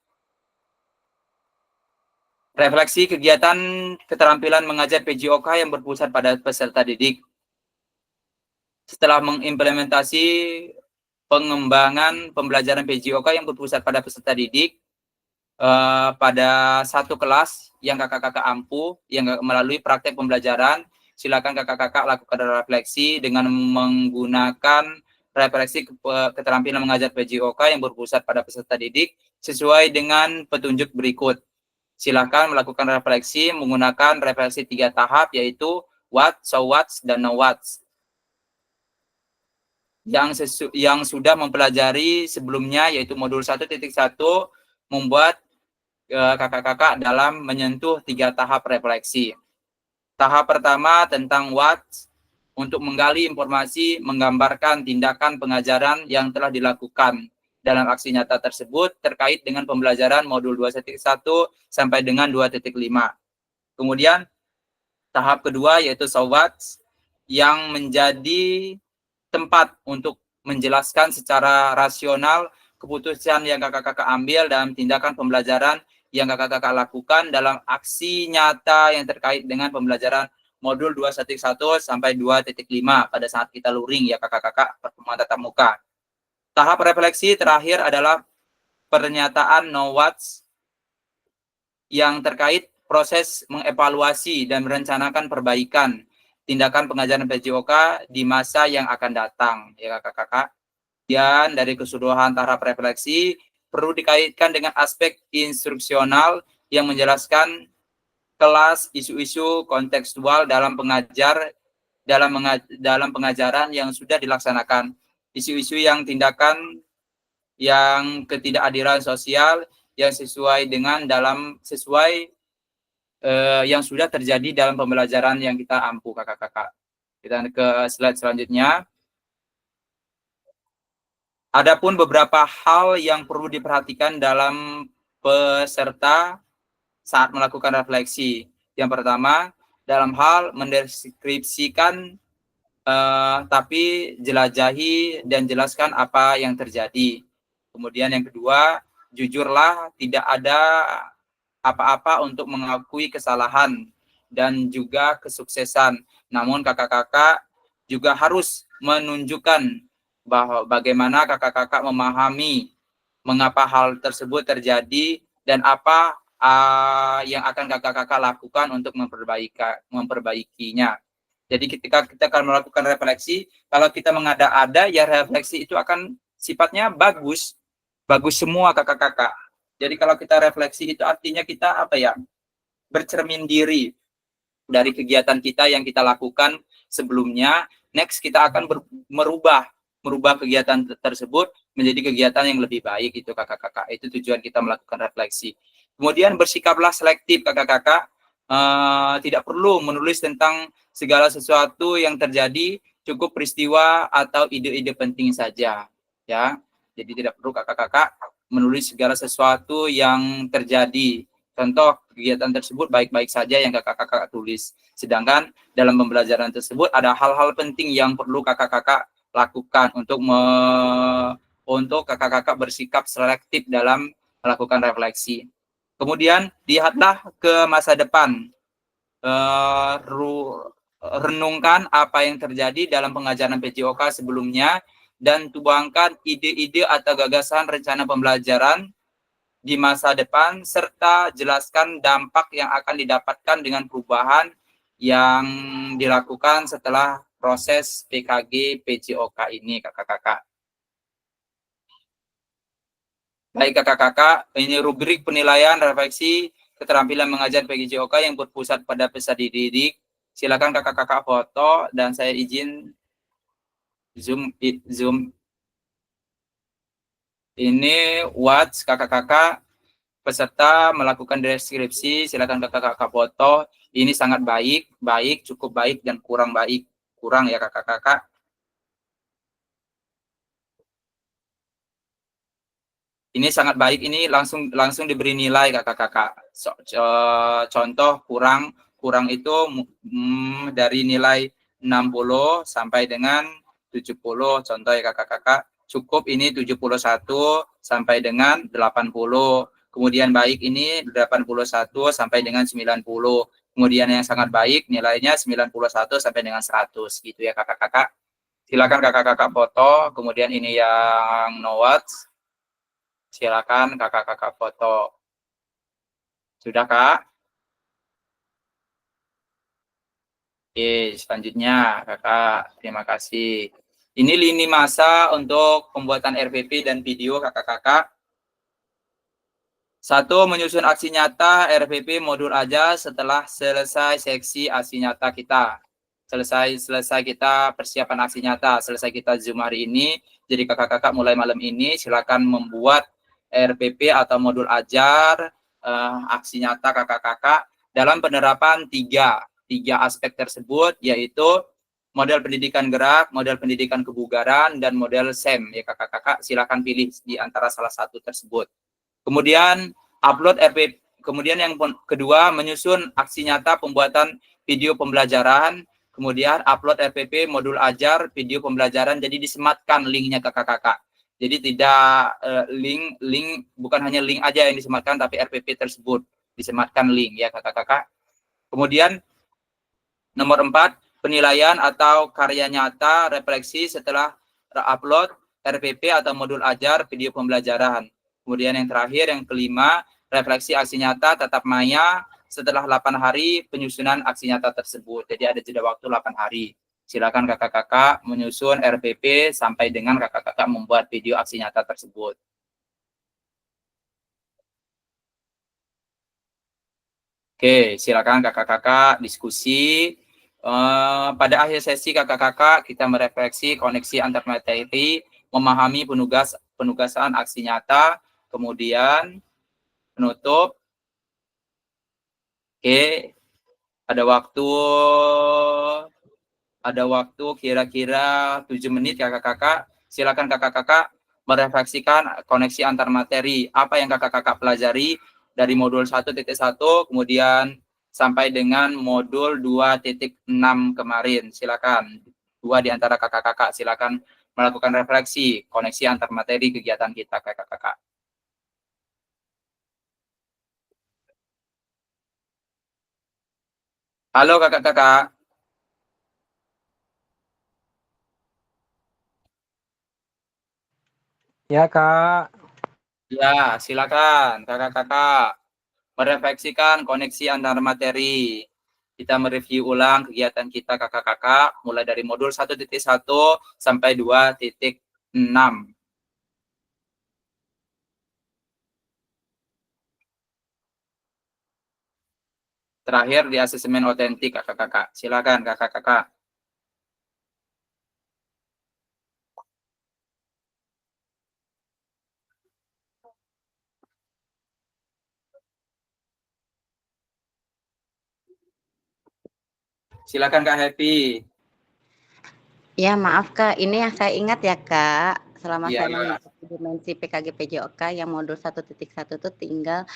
Refleksi kegiatan keterampilan mengajar PJOK yang berpusat pada peserta didik. Setelah mengimplementasi pengembangan pembelajaran PJOK yang berpusat pada peserta didik, pada satu kelas yang kakak-kakak ampuh, yang melalui praktek pembelajaran, silakan kakak-kakak lakukan refleksi dengan menggunakan refleksi keterampilan mengajar PJOK yang berpusat pada peserta didik sesuai dengan petunjuk berikut. Silakan melakukan refleksi menggunakan refleksi 3 tahap, yaitu what, so what, dan know what. yang sudah mempelajari sebelumnya, yaitu modul 1.1 membuat kakak-kakak dalam menyentuh 3 tahap refleksi. Tahap pertama tentang what, untuk menggali informasi, menggambarkan tindakan pengajaran yang telah dilakukan dalam aksi nyata tersebut terkait dengan pembelajaran modul 2.1 sampai dengan 2.5. Kemudian tahap kedua yaitu so what, yang menjadi tempat untuk menjelaskan secara rasional keputusan yang kakak-kakak ambil dalam tindakan pembelajaran yang kakak-kakak lakukan dalam aksi nyata yang terkait dengan pembelajaran modul 2.1 sampai 2.5 pada saat kita luring ya kakak-kakak pertemuan tatap muka. Tahap refleksi terakhir adalah pernyataan know what's yang terkait proses mengevaluasi dan merencanakan perbaikan tindakan pengajaran PJOK di masa yang akan datang ya kakak-kakak. Dan dari keseluruhan tahap refleksi perlu dikaitkan dengan aspek instruksional yang menjelaskan kelas isu-isu kontekstual dalam pengajaran yang sudah dilaksanakan. Isu-isu yang tindakan yang ketidakadilan sosial yang sesuai yang sudah terjadi dalam pembelajaran yang kita ampu kakak-kakak. Kita ke slide selanjutnya. Adapun beberapa hal yang perlu diperhatikan dalam peserta saat melakukan refleksi. Yang pertama, dalam hal mendeskripsikan tapi jelajahi dan jelaskan apa yang terjadi. Kemudian yang kedua, jujurlah, tidak ada apa-apa untuk mengakui kesalahan dan juga kesuksesan. Namun kakak-kakak juga harus menunjukkan bahwa bagaimana kakak-kakak memahami mengapa hal tersebut terjadi dan apa yang akan kakak-kakak lakukan untuk memperbaikinya. Jadi ketika kita akan melakukan refleksi, kalau kita mengada-ada, ya refleksi itu akan sifatnya bagus semua kakak-kakak. Jadi kalau kita refleksi itu artinya kita bercermin diri dari kegiatan kita yang kita lakukan sebelumnya. Next kita akan merubah kegiatan tersebut menjadi kegiatan yang lebih baik itu kakak-kakak. Itu tujuan kita melakukan refleksi. Kemudian bersikaplah selektif kakak-kakak. Tidak perlu menulis tentang segala sesuatu yang terjadi, cukup peristiwa atau ide-ide penting saja ya. Jadi tidak perlu kakak-kakak menulis segala sesuatu yang terjadi. Contoh kegiatan tersebut baik-baik saja yang kakak-kakak tulis. Sedangkan dalam pembelajaran tersebut ada hal-hal penting yang perlu kakak-kakak lakukan untuk kakak-kakak bersikap selektif dalam melakukan refleksi. Kemudian lihatlah ke masa depan. Renungkan apa yang terjadi dalam pengajaran PJOK sebelumnya dan tuangkan ide-ide atau gagasan rencana pembelajaran di masa depan serta jelaskan dampak yang akan didapatkan dengan perubahan yang dilakukan setelah proses PKG PJOK ini kakak-kakak. Baik kakak-kakak, ini rubrik penilaian refleksi keterampilan mengajar PJOK yang berpusat pada peserta didik. Silakan kakak-kakak foto dan saya izin zoom. Ini what kakak-kakak peserta melakukan deskripsi. Silakan kakak-kakak foto. Ini sangat baik, cukup baik dan kurang baik. Kurang ya kakak-kakak. Ini sangat baik, ini langsung diberi nilai kakak-kakak. Contoh kurang itu dari nilai 60 sampai dengan 70. Contoh ya kakak-kakak. Cukup ini 71 sampai dengan 80. Kemudian baik ini 81 sampai dengan 90. Kemudian yang sangat baik nilainya 91 sampai dengan 100 gitu ya kakak-kakak. Silakan kakak-kakak foto. Kemudian ini yang no words. Silakan kakak-kakak foto. Sudah, Kak? Oke, selanjutnya kakak, terima kasih. Ini lini masa untuk pembuatan RPP dan video kakak-kakak. 1. Menyusun aksi nyata RPP modul aja setelah selesai seksi aksi nyata kita. selesai kita persiapan aksi nyata, selesai kita Zoom hari ini. Jadi kakak-kakak mulai malam ini silakan membuat RPP atau modul ajar aksi nyata kakak-kakak dalam penerapan tiga aspek tersebut, yaitu model pendidikan gerak, model pendidikan kebugaran, dan model SEM. Ya kakak-kakak silakan pilih di antara salah satu tersebut. Kemudian upload RPP. Kemudian yang kedua, menyusun aksi nyata pembuatan video pembelajaran. Kemudian upload RPP modul ajar video pembelajaran. Jadi disematkan linknya ke kakak-kakak. Jadi tidak link bukan hanya link aja yang disematkan, tapi RPP tersebut disematkan link ya kakak-kakak. Kemudian nomor 4, penilaian atau karya nyata refleksi setelah upload RPP atau modul ajar video pembelajaran. Kemudian yang terakhir, yang kelima, refleksi aksi nyata tatap maya setelah 8 hari penyusunan aksi nyata tersebut. Jadi ada jeda waktu 8 hari. Silakan kakak-kakak menyusun RPP sampai dengan kakak-kakak membuat video aksi nyata tersebut. Oke, silakan kakak-kakak diskusi. Pada akhir sesi kakak-kakak kita merefleksi koneksi antar materi, memahami penugasan aksi nyata, kemudian penutup. Oke, ada waktu kira-kira 7 menit kakak-kakak. Silakan kakak-kakak merefleksikan koneksi antar materi. Apa yang kakak-kakak pelajari dari modul 1.1 kemudian sampai dengan modul 2.6 kemarin. Silakan. 2 di antara kakak-kakak silakan melakukan refleksi koneksi antar materi kegiatan kita kakak-kakak. Halo kakak-kakak. Ya, Kak. Ya, silakan kakak-kakak merefleksikan koneksi antar materi. Kita mereview ulang kegiatan kita kakak-kakak mulai dari modul 1.1 sampai 2.6. Terakhir di asesmen otentik kakak-kakak. Silakan kakak-kakak. Silakan Kak Happy. Ya, maaf Kak, ini yang saya ingat ya Kak, selama Iya. saya mengikuti dimensi PKG PJOK yang modul 1.1 itu tinggal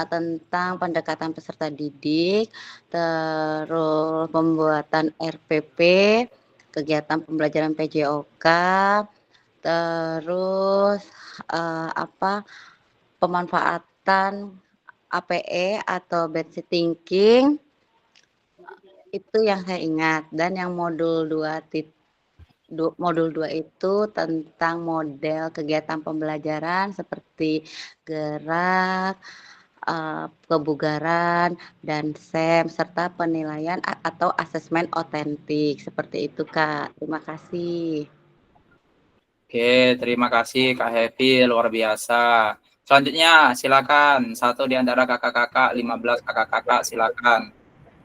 tentang pendekatan peserta didik, terus pembuatan RPP, kegiatan pembelajaran PJOK, terus pemanfaatan APE atau basic thinking, itu yang saya ingat. Dan yang modul 2 itu tentang model kegiatan pembelajaran seperti gerak, kebugaran, dan SEM, serta penilaian atau asesmen otentik. Seperti itu Kak, terima kasih. Oke, terima kasih Kak Happy, luar biasa. Selanjutnya silakan satu di antara kakak-kakak, 15 kakak-kakak silakan.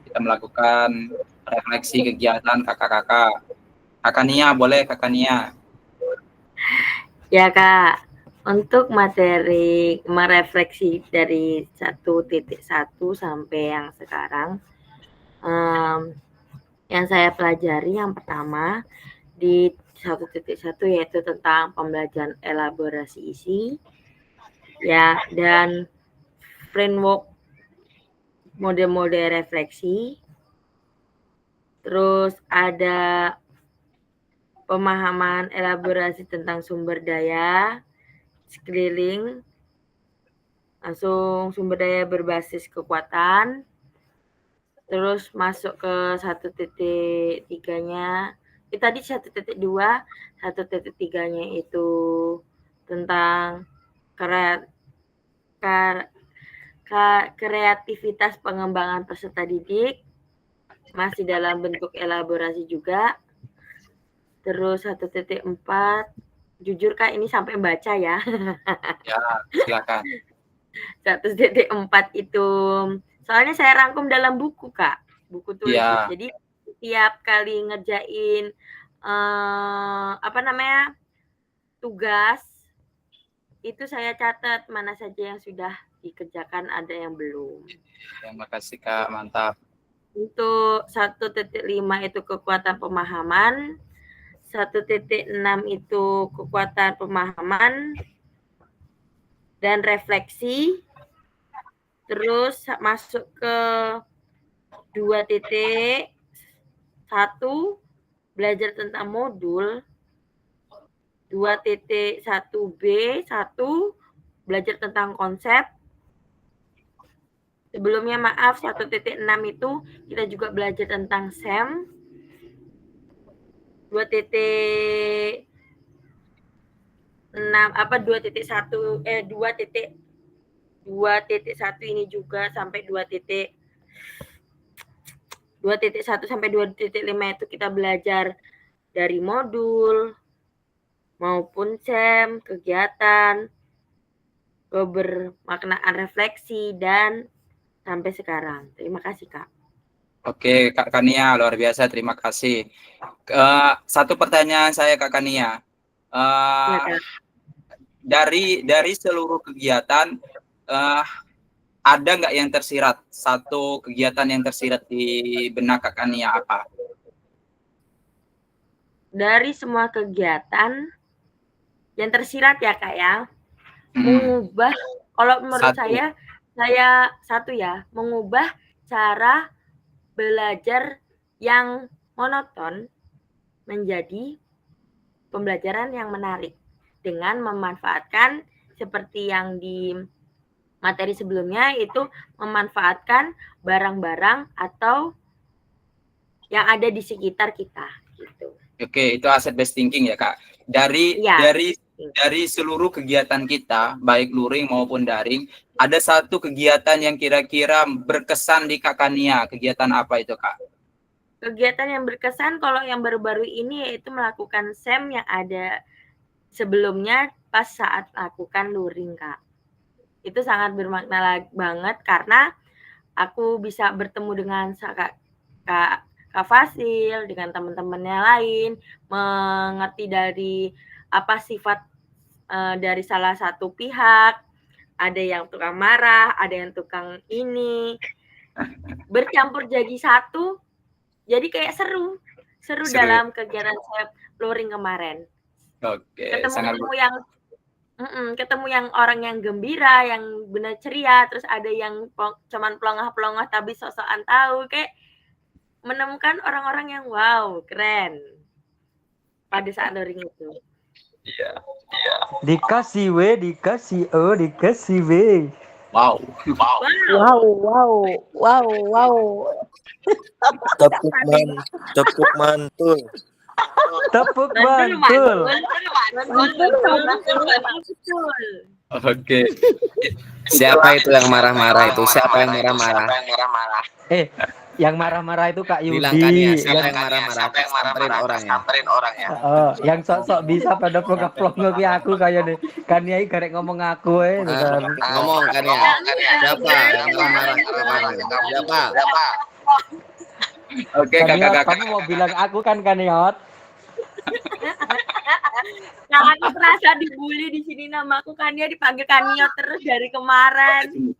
Kita melakukan refleksi kegiatan kakak-kakak. Kakak Nia, boleh Kakak Nia? Ya Kak, untuk materi merefleksi dari 1.1 sampai yang sekarang, yang saya pelajari yang pertama di 1.1 yaitu tentang pembelajaran elaborasi isi, ya, dan framework mode-mode refleksi. Terus ada pemahaman elaborasi tentang sumber daya sekeliling, langsung sumber daya berbasis kekuatan, terus masuk ke 1.3-nya, tadi 1.2, 1.3-nya itu tentang kreativitas pengembangan peserta didik, masih dalam bentuk elaborasi juga. Terus 1.4, jujur Kak ini sampai baca ya. Ya, silakan. 1.4 itu soalnya saya rangkum dalam buku Kak, buku tulis. Ya. Jadi tiap kali ngerjain tugas itu saya catat mana saja yang sudah dikerjakan, ada yang belum. Terima kasih Kak, mantap. Untuk 1.5 itu kekuatan pemahaman, 1.6 itu kekuatan pemahaman dan refleksi. Terus masuk ke 2.1 belajar tentang modul, 2.1B 1 belajar tentang konsep. Sebelumnya maaf, 1.6 itu kita juga belajar tentang SEM. 2.1 ini juga sampai 2.1 sampai 2.5 itu kita belajar dari modul maupun SEM, kegiatan, kebermaknaan refleksi, dan sampai sekarang. Terima kasih, Kak. Oke, Kak Kania, luar biasa. Terima kasih. Satu pertanyaan saya, Kak Kania. Ya, Kak. Dari seluruh kegiatan, ada nggak yang tersirat? Satu kegiatan yang tersirat di benak Kak Kania apa? Dari semua kegiatan yang tersirat ya, Kak ya, mengubah, kalau menurut saya mengubah cara belajar yang monoton menjadi pembelajaran yang menarik dengan memanfaatkan seperti yang di materi sebelumnya, itu memanfaatkan barang-barang atau yang ada di sekitar kita gitu. Oke, itu asset based thinking ya, Kak. Dari seluruh kegiatan kita, baik luring maupun daring, ada satu kegiatan yang kira-kira berkesan di Kak Kania. Kegiatan apa itu, Kak? Kegiatan yang berkesan kalau yang baru-baru ini yaitu melakukan SEM yang ada sebelumnya pas saat lakukan luring, Kak. Itu sangat bermakna banget karena aku bisa bertemu dengan Kak Fasil, dengan teman-temannya lain, mengerti dari apa sifat dari salah satu pihak, ada yang tukang marah, ada yang tukang ini, bercampur jadi satu, jadi kayak seru dalam kegiatan saya luring kemarin. Oke, ketemu yang orang yang gembira, yang benar ceria, terus ada yang cuman pelongah-pelongah tapi sok-sokan tahu, kayak menemukan orang-orang yang wow, keren pada saat luring itu. Iya. Dikasih W, dikasih O, dikasih W. Wow. Tepuk mantul. Tepuk mantul. Oke. Siapa itu yang marah-marah itu? Siapa yang marah-marah? Yang marah-marah itu Kak Yudi. Bilangkan ya, siapa yang marah-marah? Samperin orangnya. Oh, yang sok-sok bisa pada plong-plong ki aku kayaknya. Kan Yai garek ngomong aku Ngomong kan ya. Siapa yang marah-marah? Siapa? Oke, Kakak. Kamu mau bilang aku kan Kaniot? Nah, aku terasa dibully di sini, namaku Kania dipanggil Kaniot terus dari kemarin.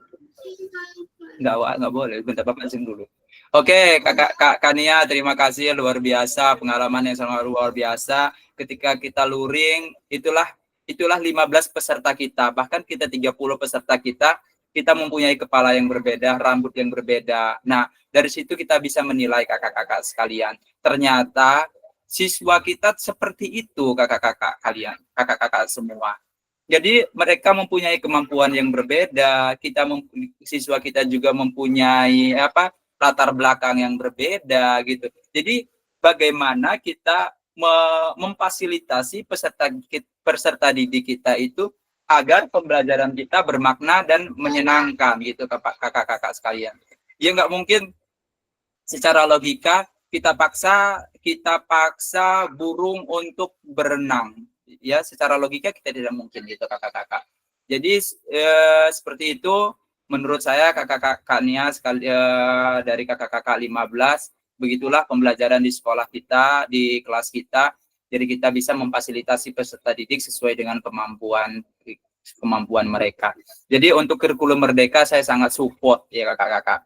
Nggak boleh, bentar Bapak izin dulu. Oke, Kak Kania, terima kasih, luar biasa, pengalaman yang sangat luar biasa. Ketika kita luring, itulah 15 peserta kita, bahkan kita 30 peserta kita mempunyai kepala yang berbeda, rambut yang berbeda. Nah, dari situ kita bisa menilai kakak-kakak sekalian. Ternyata siswa kita seperti itu, kakak-kakak kalian, kakak-kakak semua. Jadi mereka mempunyai kemampuan yang berbeda, siswa kita juga mempunyai latar belakang yang berbeda gitu. Jadi bagaimana kita memfasilitasi peserta didik kita itu agar pembelajaran kita bermakna dan menyenangkan gitu kakak-kakak sekalian. Ya nggak mungkin secara logika kita paksa burung untuk berenang. Ya, secara logika kita tidak mungkin gitu kakak-kakak. Jadi seperti itu menurut saya kakak-kakak Nia dari kakak-kakak 15 begitulah pembelajaran di sekolah kita, di kelas kita. Jadi kita bisa memfasilitasi peserta didik sesuai dengan kemampuan mereka. Jadi untuk kurikulum merdeka saya sangat support ya kakak-kakak.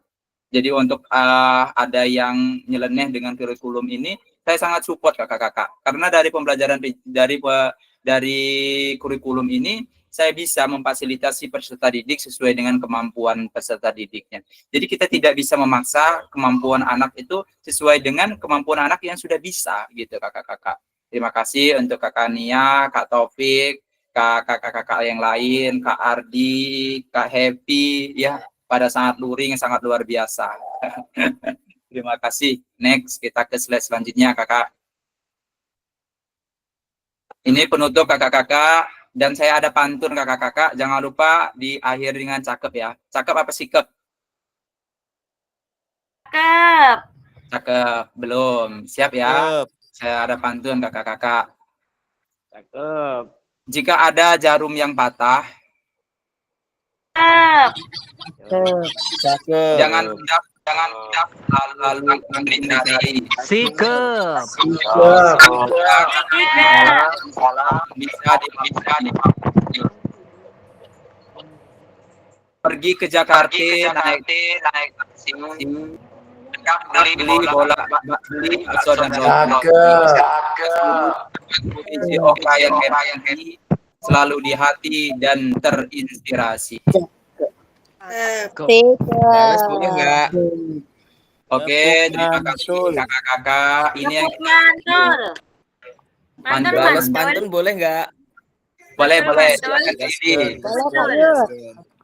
Jadi untuk ada yang nyeleneh dengan kurikulum ini, saya sangat support kakak-kakak. Karena dari pembelajaran dari kurikulum ini, saya bisa memfasilitasi peserta didik sesuai dengan kemampuan peserta didiknya. Jadi kita tidak bisa memaksa kemampuan anak itu sesuai dengan kemampuan anak yang sudah bisa gitu kakak-kakak. Terima kasih untuk Kakak Nia, Kak Taufik, kakak-kakak yang lain, Kak Ardi, Kak Happy, ya pada sangat luring, sangat luar biasa. Terima kasih. Next, kita ke slide selanjutnya, kakak. Ini penutup kakak-kakak, dan saya ada pantun kakak-kakak. Jangan lupa diakhiri dengan cakep ya. Cakep apa sikep? Cakep. Cakep, belum. Siap ya? Cakep. Saya ada pantun kakak-kakak. Cakep. Jika ada jarum yang patah, Cakep. jangan lalu menghindari. Sikep. Bisa pergi ke Jakarta naik taksi, beli bola, beli bakso dan roti. Yang selalu di hati dan terinspirasi. Balas boleh nggak? Oke, terima kasih kakak-kakak. Ini yang Mantul. Balas pantun boleh nggak? boleh.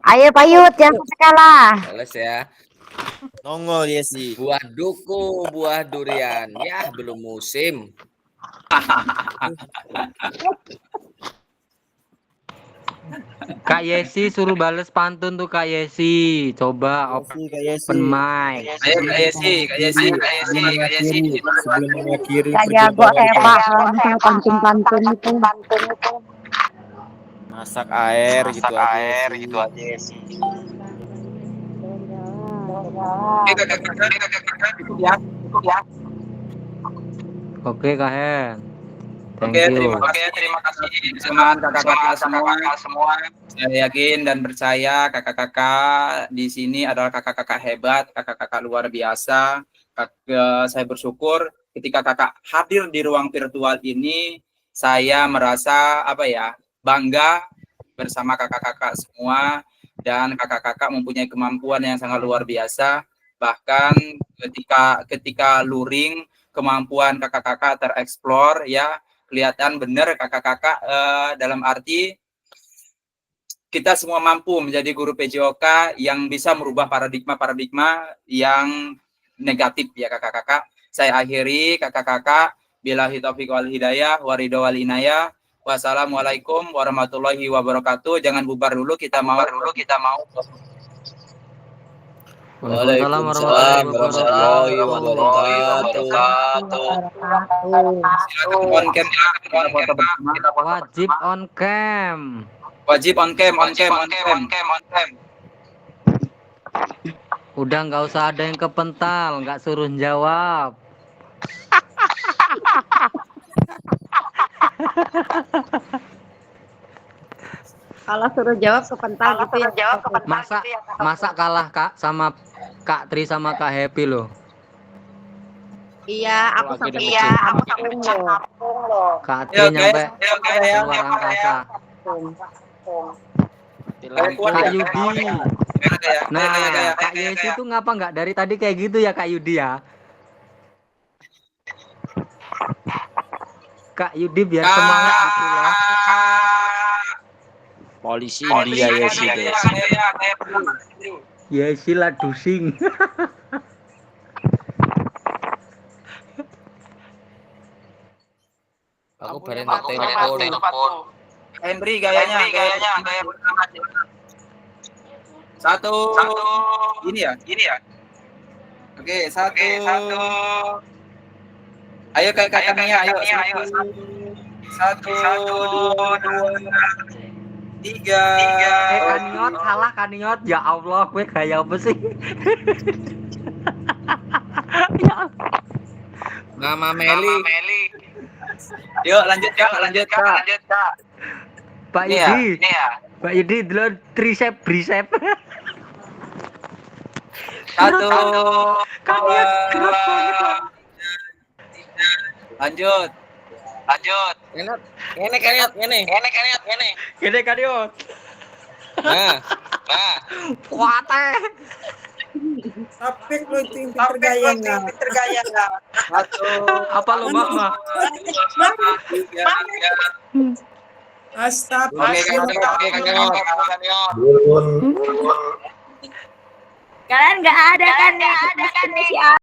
Ayo Pak Yud, jangan sampai kalah. Balas ya. Nongol ya sih. Buah duku, buah durian. Ya, belum musim. Kak Yesi suruh bales pantun tuh Kak Yesi. Coba open mic. Ayo Kak Yesi. Sebelum mengakhiri Kak jago saya Pak, kalau misalnya pantun-pantun itu. masak air gitu aja sih. Oke Kak Hen. Thank Oke, you. terima kasih semangat kakak-kakak semua. Saya yakin dan percaya kakak-kakak di sini adalah kakak-kakak hebat, kakak-kakak luar biasa. Saya bersyukur ketika kakak hadir di ruang virtual ini, saya merasa bangga bersama kakak-kakak semua, dan kakak-kakak mempunyai kemampuan yang sangat luar biasa. Bahkan ketika luring, kemampuan kakak-kakak tereksplor ya. Kelihatan benar kakak-kakak dalam arti kita semua mampu menjadi guru PJOK yang bisa merubah paradigma yang negatif ya kakak-kakak. Saya akhiri kakak-kakak, billahi taufiq wal hidayah waridho wal inayah. Wassalamualaikum warahmatullahi wabarakatuh. Jangan bubar dulu, kita mau. Waalaikumsalam warahmatullahi wabarakatuh. Wajib on cam. Udah nggak usah ada yang kepental, nggak suruh jawab. Kalau suruh jawab kepental gitu ya. Masa kalah Kak sama Kak Tri sama Kak Happy loh. Iya, aku sampai loh. Kak Tri nyampe luar angkasa. Kak Yudi. Nah, Kak Yesi itu ngapa nggak dari tadi kayak gitu ya Kak Yudi ya? Kak Yudi biar semangat gitu ya. Polisi dia Yesi guys. Yesi lah dusing. Aku bareng telepon. Henry gayanya. Satu. Ini ya. Oke, satu. Ayo kakak Nia, ayo. Satu, dua, tiga. Kaniot salah Kaniot. Ya Allah, gue kayak apa sih? Ya. Mama Meli. Yuk lanjut Kak. Pak Ini ya, Yudi. Pak Yudi dulu tricep bicep. Satu, Kalian keras banget, Pak. lanjut. Ini kalian. Gini kan yuk. Nah, Kuatnya. Tapi lu pinter gaya nggak? Satu, Apa lo Mak? Astagfirullah. Kalian nggak ada kan nih?